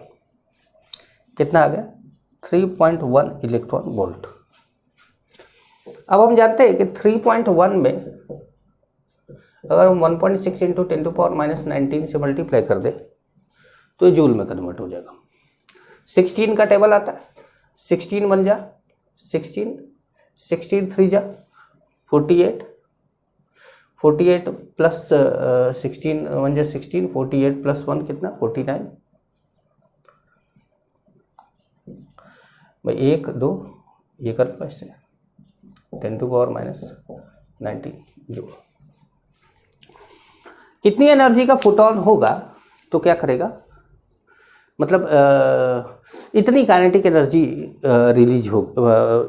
S1: कितना आ गया 3.1 इलेक्ट्रॉन वोल्ट। अब हम जानते हैं कि 3.1 में अगर हम 1.6 इंटू 10⁻⁻19 से मल्टीप्लाई कर दे तो ये जूल में कन्वर्ट हो जाएगा। 16 का टेबल आता है, 16 बन जा 16, 16 3 जा 48, 48 प्लस 16 बन जा 16, 48 प्लस 1 कितना 49 भाई 1 2 ये कर लो ऐसे 10⁻⁻19 जूल। इतनी एनर्जी का फोटोन होगा तो क्या करेगा, मतलब इतनी काइनेटिक एनर्जी रिलीज हो,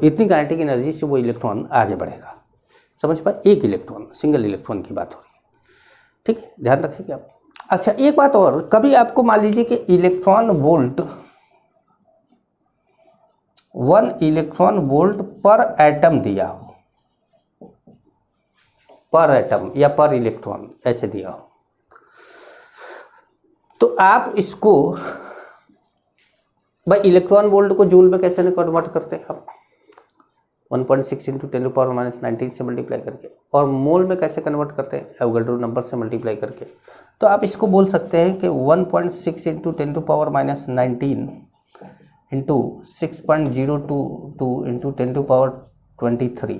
S1: इतनी काइनेटिक एनर्जी से वो इलेक्ट्रॉन आगे बढ़ेगा। समझ पाए, एक इलेक्ट्रॉन, सिंगल इलेक्ट्रॉन की बात हो रही है, ठीक है, ध्यान रखेंगे आप। अच्छा एक बात और, कभी आपको मान लीजिए कि इलेक्ट्रॉन वोल्ट, 1 इलेक्ट्रॉन वोल्ट पर एटम दिया हो, पर एटम या पर इलेक्ट्रॉन ऐसे दिया हो, तो आप इसको भाई इलेक्ट्रॉन वोल्ट को जूल में कैसे कन्वर्ट करते हैं आप, 1.6 इंटू 10⁻⁻19 से मल्टीप्लाई करके, और मोल में कैसे कन्वर्ट करते हैं, एवोगाड्रो नंबर से मल्टीप्लाई करके। तो आप इसको बोल सकते हैं कि 1.6 इंटू 10⁻⁻19 इंटू 6.022 इंटू 10⁻23,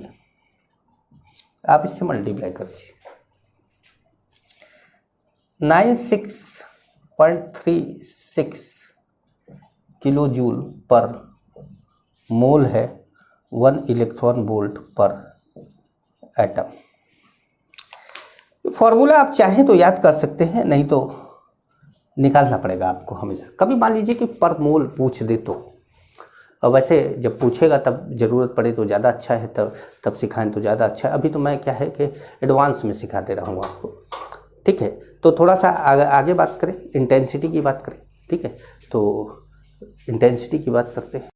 S1: आप इससे मल्टीप्लाई करिए, 96.36 किलो जूल पर मोल है 1 इलेक्ट्रॉन वोल्ट पर एटम। फॉर्मूला आप चाहें तो याद कर सकते हैं, नहीं तो निकालना पड़ेगा आपको हमेशा। कभी मान लीजिए कि पर मोल पूछ दे तो, और वैसे जब पूछेगा तब ज़रूरत पड़े तो ज़्यादा अच्छा है, तब सिखाएं तो ज़्यादा अच्छा है। अभी तो मैं क्या है कि एडवांस में सिखा दे रहा हूँ आपको, ठीक है। तो थोड़ा सा आगे बात करें, इंटेंसिटी की बात करें, ठीक है। तो इंटेंसिटी की बात करते हैं।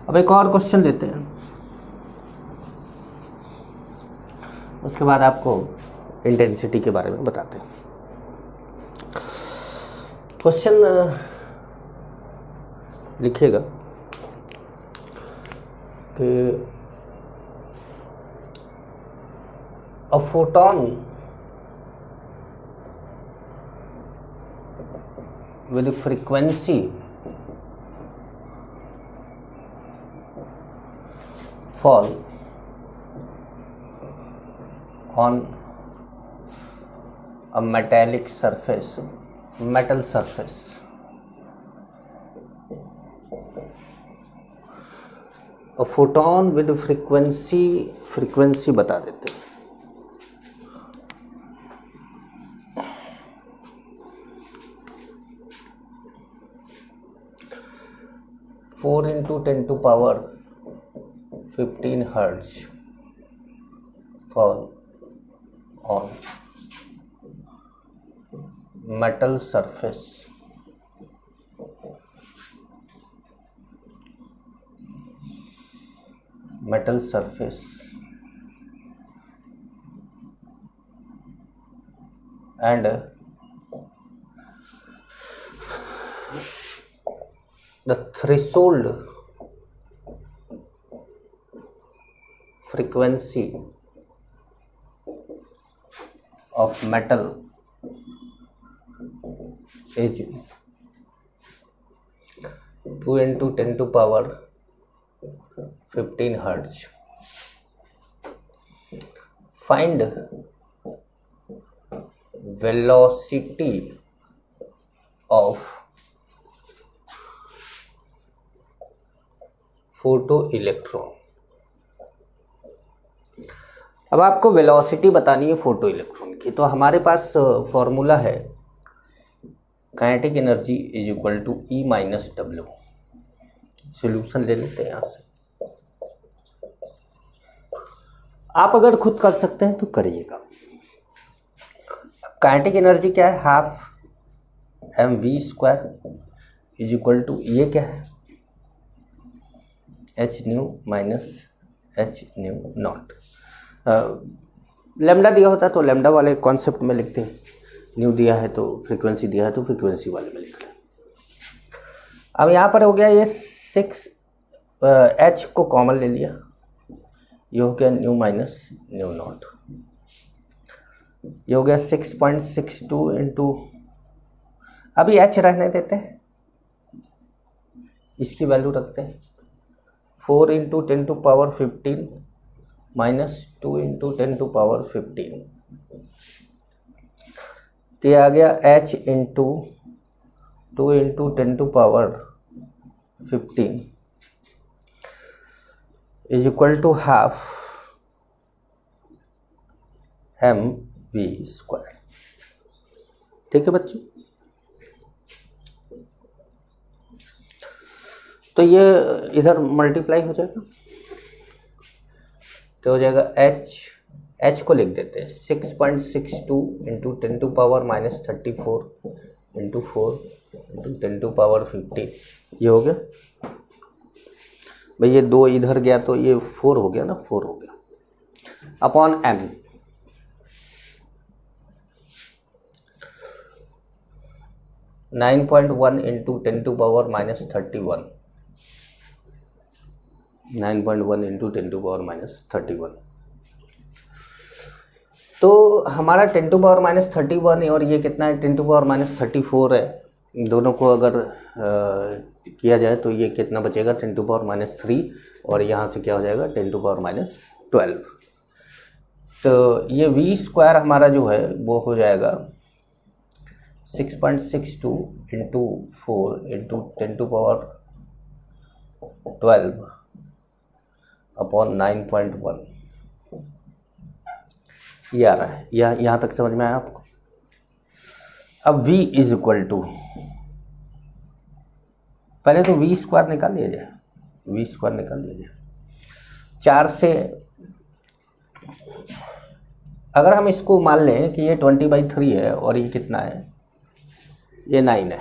S1: अब एक और क्वेश्चन लेते हैं, उसके बाद आपको इंटेंसिटी के बारे में बताते हैं। क्वेश्चन लिखिएगा कि अ photon with frequency fall on a metal surface, a photon with frequency बता देते हैं, four into 10⁻15 hertz fall on metal surface and the threshold frequency of metal is 2 into 10⁻15 hertz. Find velocity of photoelectron. अब आपको वेलोसिटी बतानी है फोटो इलेक्ट्रॉन की, तो हमारे पास फॉर्मूला है kinetic energy is equal to E minus W. Solution ले लेते हैं यहाँ से, आप अगर खुद कर सकते हैं तो करिएगा। काइनेटिक एनर्जी क्या है, half mv² is equal to, ये क्या है, h nu minus h nu not. Lambda दिया होता तो लेमडा वाले कॉन्सेप्ट में लिखते हैं, न्यू दिया है तो फ्रीक्वेंसी दिया है तो फ्रीक्वेंसी वाले में लिख रहे हैं। अब यहाँ पर हो गया ये 6, h को कॉमन ले लिया, ये हो गया न्यू माइनस न्यू नॉट, ये हो गया 6.62 इंटू, अभी h रहने देते हैं, इसकी वैल्यू रखते हैं 4 इंटू 10⁻15 माइनस 2 इंटू 10⁻15, तो ये आ गया h into 2 into 10 to power 15 is equal to half mv²। ठीक है बच्चों, तो ये इधर मल्टीप्लाई हो जाएगा, तो हो जाएगा h को लिख देते हैं 6.62 into 10 to power minus 34 into 4 into 10 to power 15। ये हो गया भाई, ये 2 इधर गया तो ये 4 हो गया ना, 4 हो गया upon m। Nine 9.1 into 10 to power minus 31, 9.1 into 10 to power minus 31। तो हमारा 10 टू पावर माइनस 31 और ये कितना है, 10 टू पावर माइनस 34 है। दोनों को अगर किया जाए तो ये कितना बचेगा, 10 टू पावर माइनस 3 और यहाँ से क्या हो जाएगा 10 टू पावर माइनस 12। तो ये v² हमारा जो है वो हो जाएगा 6.62 into 4 into 10 to power 12 upon 9.1। ये आ रहा है, यहाँ तक समझ में आया आपको। अब v इज इक्वल टू, पहले तो v² निकाल लिया जाए, v² निकाल लिया जाए 4 से। अगर हम इसको मान लें कि ये 20/3 है और ये कितना है, ये 9 है,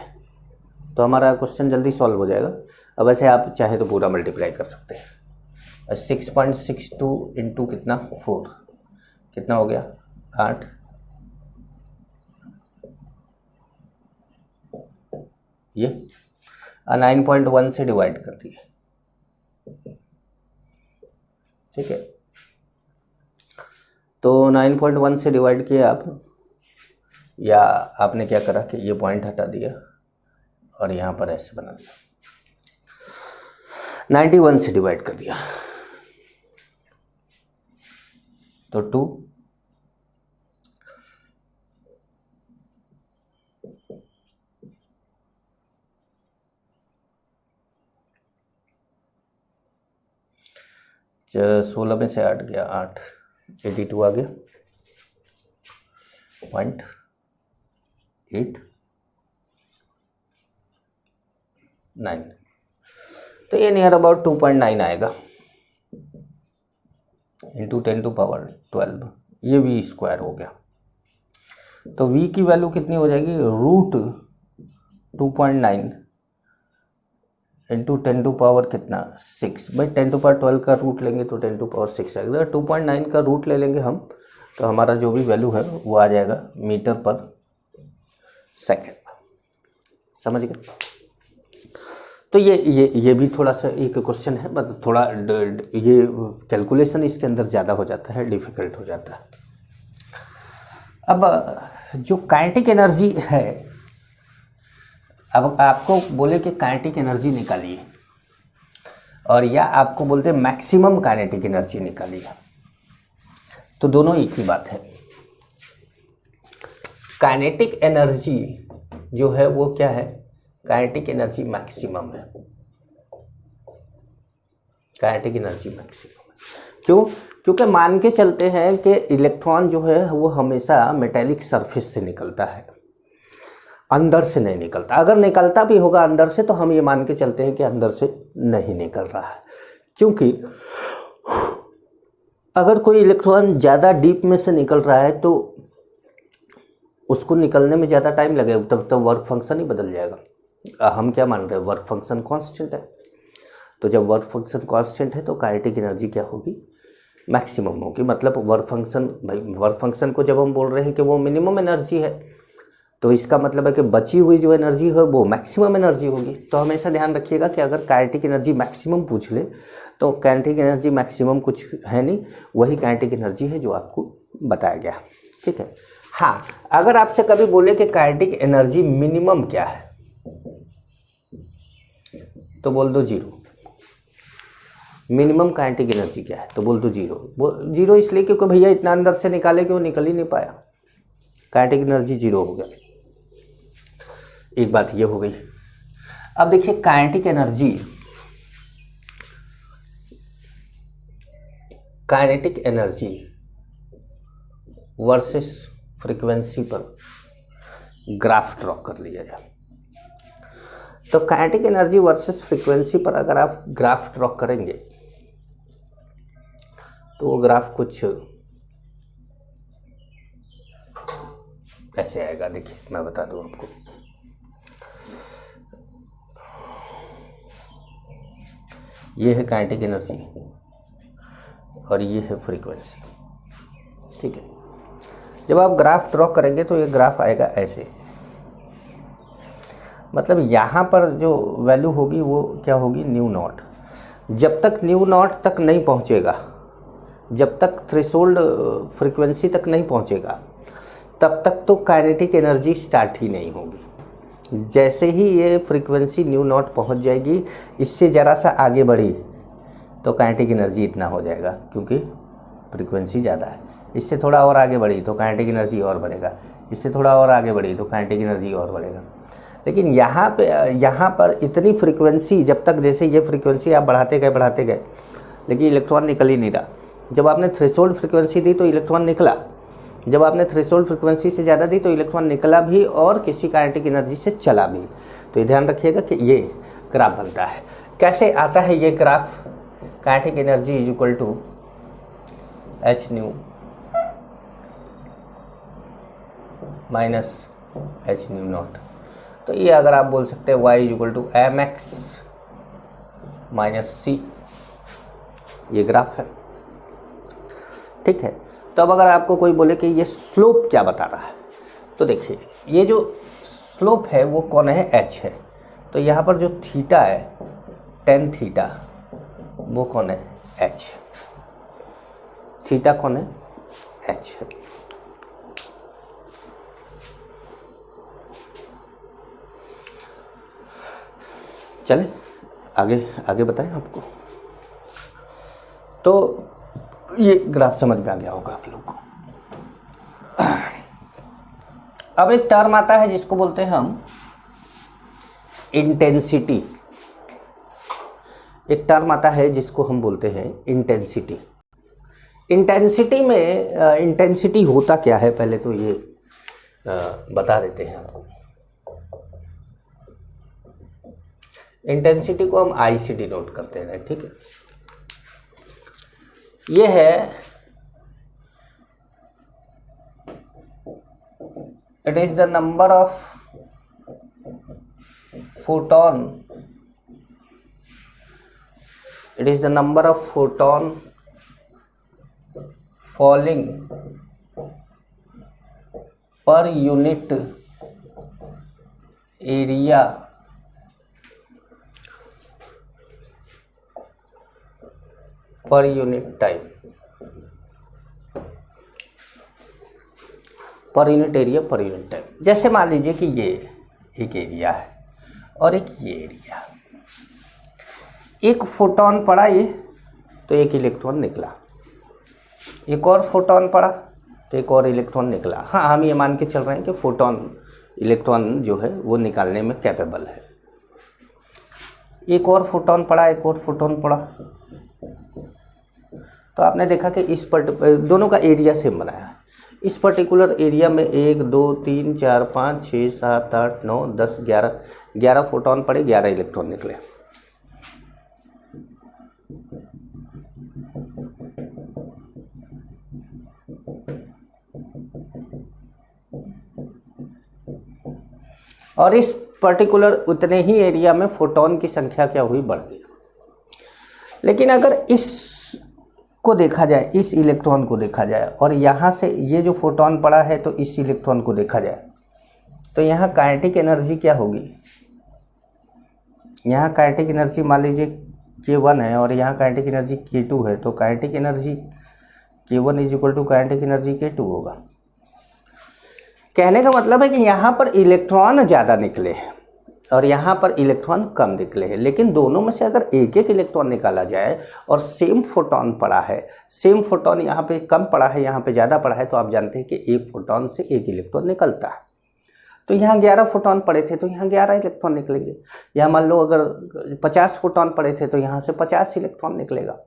S1: तो हमारा क्वेश्चन जल्दी सॉल्व हो जाएगा। अब वैसे आप चाहे तो पूरा मल्टीप्लाई कर सकते हैं। 6.62 इंटू कितना 4 कितना हो गया 8, ये 9.1 से डिवाइड कर दिए। ठीक है, तो 9.1 से डिवाइड किया आप, या आपने क्या करा कि ये पॉइंट हटा दिया और यहाँ पर ऐसे बना दिया, 91 से डिवाइड कर दिया तो 2, च 16 में से 8 गया 8, 82 आ गया 0.89। तो ये नियर अबाउट 2.9 आएगा इंटू 10 टू पावर 12। ये v² हो गया। तो v की वैल्यू कितनी हो जाएगी, रूट 2.9 इंटू 10 टू पावर कितना 6। भाई 10 टू पावर 12 का रूट लेंगे तो 10 टू पावर 6 आएगा। 2.9 का रूट ले लेंगे हम, तो हमारा जो भी वैल्यू है वो आ जाएगा मीटर पर सेकेंड। समझ गए। तो ये भी थोड़ा सा एक क्वेश्चन है, मतलब थोड़ा ये कैलकुलेशन इसके अंदर ज़्यादा हो जाता है, डिफ़िकल्ट हो जाता है। अब जो काइनेटिक एनर्जी है, अब आपको बोले कि काइनेटिक एनर्जी निकालिए, और या आपको बोलते हैं मैक्सिमम काइनेटिक एनर्जी निकालिए, तो दोनों एक ही बात है। काइनेटिक एनर्जी जो है वो क्या है, काइनेटिक एनर्जी मैक्सिमम है। काइनेटिक एनर्जी मैक्सिमम है। क्यों? क्योंकि मान के चलते हैं कि इलेक्ट्रॉन जो है वो हमेशा मेटेलिक सरफेस से निकलता है, अंदर से नहीं निकलता। अगर निकलता भी होगा अंदर से तो हम ये मान के चलते हैं कि अंदर से नहीं निकल रहा है, क्योंकि अगर कोई इलेक्ट्रॉन ज़्यादा डीप में से निकल रहा है तो उसको निकलने में ज़्यादा टाइम लगेगा, तब वर्क फंक्शन ही बदल जाएगा। हम क्या मान रहे हैं, वर्क फंक्शन कांस्टेंट है। तो जब वर्क फंक्शन कांस्टेंट है तो काइनेटिक एनर्जी क्या होगी, मैक्सिमम होगी। मतलब वर्क फंक्शन, भाई वर्क फंक्शन को जब हम बोल रहे हैं कि वो मिनिमम एनर्जी है, तो इसका मतलब है कि बची हुई जो एनर्जी है वो मैक्सिमम एनर्जी होगी। तो हमेशा ध्यान रखिएगा कि अगर काइनेटिक एनर्जी मैक्सिमम पूछ ले तो काइनेटिक एनर्जी मैक्सिमम कुछ है नहीं, वही काइनेटिक एनर्जी है जो आपको बताया गया। ठीक है। हाँ, अगर आपसे कभी बोले कि काइनेटिक एनर्जी मिनिमम क्या है, तो बोल दो 0। मिनिमम काइनेटिक एनर्जी क्या है, तो बोल दो 0। वो 0 इसलिए क्योंकि भैया इतना अंदर से निकाले कि वो निकल ही नहीं पाया, काइनेटिक एनर्जी 0 हो गया। एक बात ये हो गई। अब देखिए काइनेटिक एनर्जी वर्सेस फ्रीक्वेंसी पर ग्राफ ड्रॉ कर लिया जाए। तो काइनेटिक एनर्जी वर्सेस फ्रीक्वेंसी पर अगर आप ग्राफ ड्रॉ करेंगे तो वो ग्राफ कुछ ऐसे आएगा। देखिए मैं बता दूं आपको, ये है काइनेटिक एनर्जी और ये है फ्रीक्वेंसी, ठीक है। जब आप ग्राफ ड्रॉ करेंगे तो ये ग्राफ आएगा ऐसे, मतलब यहाँ पर जो वैल्यू होगी वो क्या होगी, न्यू नॉट। जब तक न्यू नॉट तक नहीं पहुँचेगा, जब तक थ्रेशोल्ड फ्रीक्वेंसी तक नहीं पहुँचेगा, तब तक तो काइनेटिक एनर्जी स्टार्ट ही नहीं होगी। जैसे ही ये फ्रीक्वेंसी न्यू नॉट पहुँच जाएगी, इससे ज़रा सा आगे बढ़ी तो काइनेटिक एनर्जी इतना हो जाएगा, क्योंकि फ्रीक्वेंसी ज़्यादा है। इससे थोड़ा और आगे बढ़ी तो काइनेटिक एनर्जी और बढ़ेगा, इससे थोड़ा और आगे बढ़ी तो काइनेटिक एनर्जी और बढ़ेगा। लेकिन यहाँ पर इतनी फ्रीक्वेंसी, जब तक जैसे ये फ्रीक्वेंसी आप बढ़ाते गए, लेकिन इलेक्ट्रॉन निकल ही नहीं रहा। जब आपने थ्रेशोल्ड फ्रीक्वेंसी दी तो इलेक्ट्रॉन निकला, जब आपने थ्रेशोल्ड फ्रीक्वेंसी से ज़्यादा दी तो इलेक्ट्रॉन निकला भी और किसी काइनेटिक एनर्जी से चला भी। तो ये ध्यान रखिएगा कि ये ग्राफ बनता है। कैसे आता है ये graph, kinetic energy is equal to H nu minus H nu not. तो ये अगर आप बोल सकते हैं y is equal to M X minus C, ये ग्राफ है, ठीक है। तो अब अगर आपको कोई बोले कि ये स्लोप क्या बता रहा है, तो देखिए ये जो स्लोप है वो कौन है, h है। तो यहाँ पर जो थीटा है, टेन थीटा, वो कौन है, h। थीटा कौन है, h है। चले आगे बताएं आपको। तो ये ग्राफ समझ में आ गया होगा आप लोग को। अब एक टर्म आता है जिसको बोलते हैं हम इंटेंसिटी। एक टर्म आता है जिसको हम बोलते हैं इंटेंसिटी। इंटेंसिटी में इंटेंसिटी होता क्या है, पहले तो ये बता देते हैं आपको। इंटेंसिटी को हम आई से डिनोट करते हैं, ठीक है। ये है, it is the number of photon, it is the number of photon falling per unit area per unit time, per unit area per unit time. जैसे मान लीजिए कि ये एक एरिया है और एक ये एरिया, एक फोटोन पड़ा ये तो एक इलेक्ट्रॉन निकला, एक और फोटोन पड़ा तो एक और इलेक्ट्रॉन निकला। हाँ, हम ये मान के चल रहे हैं कि फोटोन इलेक्ट्रॉन जो है वो निकालने में कैपेबल है। एक और फोटोन पड़ा, एक और फोटोन पड़ा, तो आपने देखा कि इस दोनों का एरिया सेम बनाया है। इस पर्टिकुलर एरिया में 1 2 3 4 5 6 7 8 9 10 11 फोटोन पड़े, 11 इलेक्ट्रॉन निकले। और इस पर्टिकुलर उतने ही एरिया में फोटोन की संख्या क्या हुई, बढ़ गई। लेकिन अगर इस को देखा जाए, इस इलेक्ट्रॉन को देखा जाए और यहाँ से ये जो फोटोन पड़ा है तो इस इलेक्ट्रॉन को देखा जाए, तो यहाँ काइनेटिक एनर्जी क्या होगी, यहाँ काइनेटिक एनर्जी मान लीजिए K1 है और यहाँ काइनेटिक एनर्जी K2 है, तो kinetic energy K1 is equal to kinetic energy K2 होगा। कहने का मतलब है कि यहाँ पर इलेक्ट्रॉन ज़्यादा निकले हैं और यहाँ पर इलेक्ट्रॉन कम निकले हैं, लेकिन दोनों में से अगर एक एक इलेक्ट्रॉन निकाला जाए और सेम फोटोन पड़ा है, सेम फोटोन यहाँ पे कम पड़ा है, यहाँ पे ज़्यादा पड़ा है, तो आप जानते हैं कि एक फोटोन से एक इलेक्ट्रॉन निकलता है। तो यहाँ 11 फोटॉन पड़े थे तो यहाँ 11 इलेक्ट्रॉन निकलेंगे। यहाँ मान लो अगर 50 फोटॉन पड़े थे तो यहाँ से 50 इलेक्ट्रॉन निकलेगा।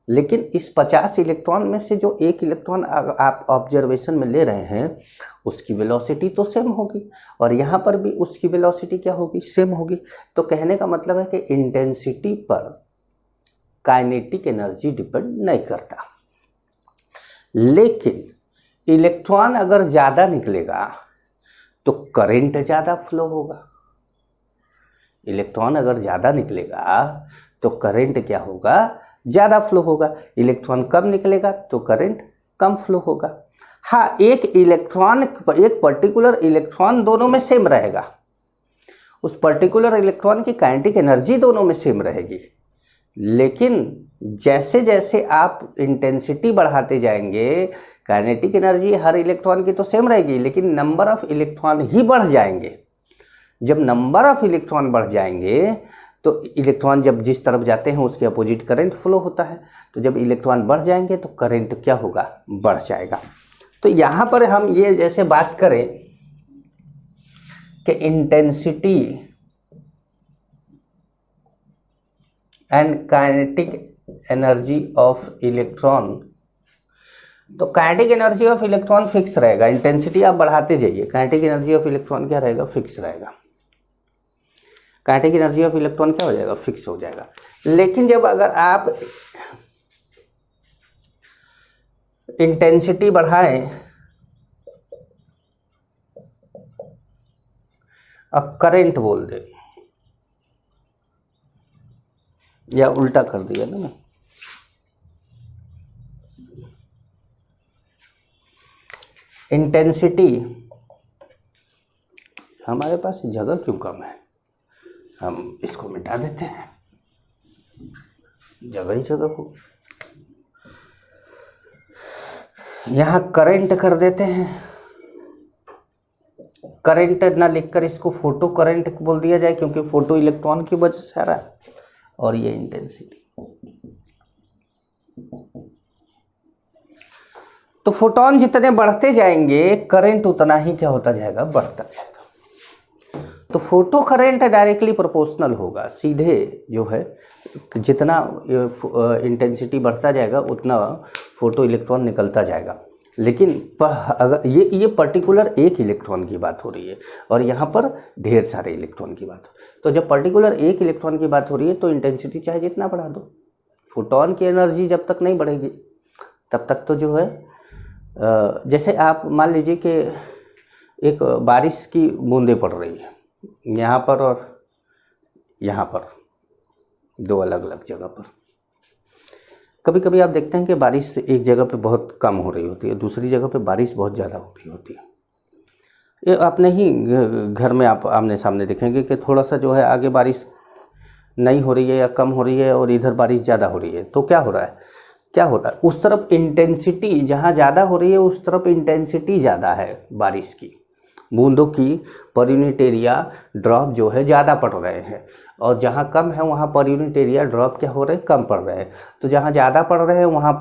S1: लेकिन इस 50 इलेक्ट्रॉन में से जो एक इलेक्ट्रॉन आप ऑब्जर्वेशन में ले रहे हैं उसकी वेलोसिटी तो सेम होगी, और यहाँ पर भी उसकी वेलोसिटी क्या होगी, सेम होगी। तो कहने का मतलब है कि इंटेंसिटी पर काइनेटिक एनर्जी डिपेंड नहीं करता। लेकिन इलेक्ट्रॉन अगर ज़्यादा निकलेगा तो करंट ज़्यादा फ्लो होगा। इलेक्ट्रॉन अगर ज़्यादा निकलेगा तो करंट क्या होगा, ज़्यादा फ्लो होगा। इलेक्ट्रॉन कम निकलेगा तो करंट कम फ्लो होगा। हाँ, एक पर्टिकुलर इलेक्ट्रॉन दोनों में सेम रहेगा, उस पर्टिकुलर इलेक्ट्रॉन की काइनेटिक एनर्जी दोनों में सेम रहेगी। लेकिन जैसे जैसे आप इंटेंसिटी बढ़ाते जाएंगे, काइनेटिक एनर्जी हर इलेक्ट्रॉन की तो सेम रहेगी, लेकिन नंबर ऑफ इलेक्ट्रॉन ही बढ़ जाएंगे। जब नंबर ऑफ इलेक्ट्रॉन बढ़ जाएंगे तो इलेक्ट्रॉन जब जिस तरफ जाते हैं उसके अपोजिट करंट फ्लो होता है। तो जब इलेक्ट्रॉन बढ़ जाएंगे तो करंट क्या होगा, बढ़ जाएगा। तो यहाँ पर हम ये जैसे बात करें कि intensity and kinetic energy of electron, तो kinetic energy of electron fix रहेगा। इंटेंसिटी आप बढ़ाते जाइए, काइनेटिक एनर्जी ऑफ इलेक्ट्रॉन क्या रहेगा, फिक्स रहेगा। काइनेटिक एनर्जी ऑफ इलेक्ट्रॉन क्या हो जाएगा, फिक्स हो जाएगा। लेकिन जब अगर आप इंटेंसिटी बढ़ाएं अब करंट बोल दे, या उल्टा कर दिया ना, इंटेंसिटी, हमारे पास जगह क्यों कम है, हम इसको मिटा देते हैं, जगह ही जगह हो। यहाँ करंट कर देते हैं, करंट ना लिखकर इसको फोटो करंट बोल दिया जाए, क्योंकि फोटो इलेक्ट्रॉन की वजह से आ रहा है, और ये इंटेंसिटी। तो फोटॉन जितने बढ़ते जाएंगे करंट उतना ही क्या होता जाएगा, बढ़ता जाएगा। तो फोटो करंट डायरेक्टली प्रोपोर्शनल होगा, सीधे जो है जितना इंटेंसिटी बढ़ता जाएगा उतना फोटो इलेक्ट्रॉन निकलता जाएगा। लेकिन अगर ये पर्टिकुलर एक इलेक्ट्रॉन की बात हो रही है और यहाँ पर ढेर सारे इलेक्ट्रॉन की बात, तो जब पर्टिकुलर एक इलेक्ट्रॉन की बात हो रही है तो इंटेंसिटी चाहे जितना बढ़ा दो, फोटॉन की एनर्जी जब तक नहीं बढ़ेगी तब तक तो जो है, जैसे आप मान लीजिए कि एक बारिश की बूंदें पड़ रही है यहाँ पर और यहाँ पर, दो अलग अलग जगह पर। कभी कभी आप देखते हैं कि बारिश एक जगह पे बहुत कम हो रही होती है, दूसरी जगह पे बारिश बहुत ज़्यादा हो रही होती है। ये अपने ही घर में आप आमने सामने देखेंगे कि थोड़ा सा जो है आगे बारिश नहीं हो रही है या कम हो रही है और इधर बारिश ज़्यादा हो रही है, तो क्या हो रहा है, उस तरफ इंटेंसिटी जहाँ ज़्यादा हो रही है उस तरफ इंटेंसिटी ज़्यादा है, बारिश की बूंदों की पर यूनिट एरिया ड्रॉप जो है ज़्यादा पड़ रहे हैं, और जहाँ कम है वहाँ पर यूनिट एरिया ड्रॉप क्या हो रहे हैं, कम पड़ रहे हैं। तो जहाँ ज़्यादा पड़ रहे हैं वहाँ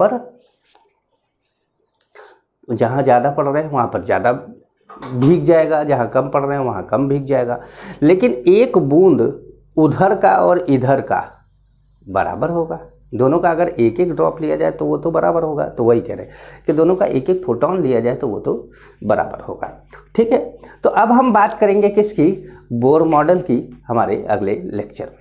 S1: पर ज़्यादा भीग जाएगा, जहाँ कम पड़ रहे हैं वहाँ कम भीग जाएगा। लेकिन एक बूंद उधर का और इधर का बराबर होगा, दोनों का अगर एक एक ड्रॉप लिया जाए तो वो तो बराबर होगा। तो वही कह रहे हैं कि दोनों का एक एक फोटॉन लिया जाए तो वो तो बराबर होगा। ठीक है, तो अब हम बात करेंगे किसकी, बोर मॉडल की, हमारे अगले लेक्चर में।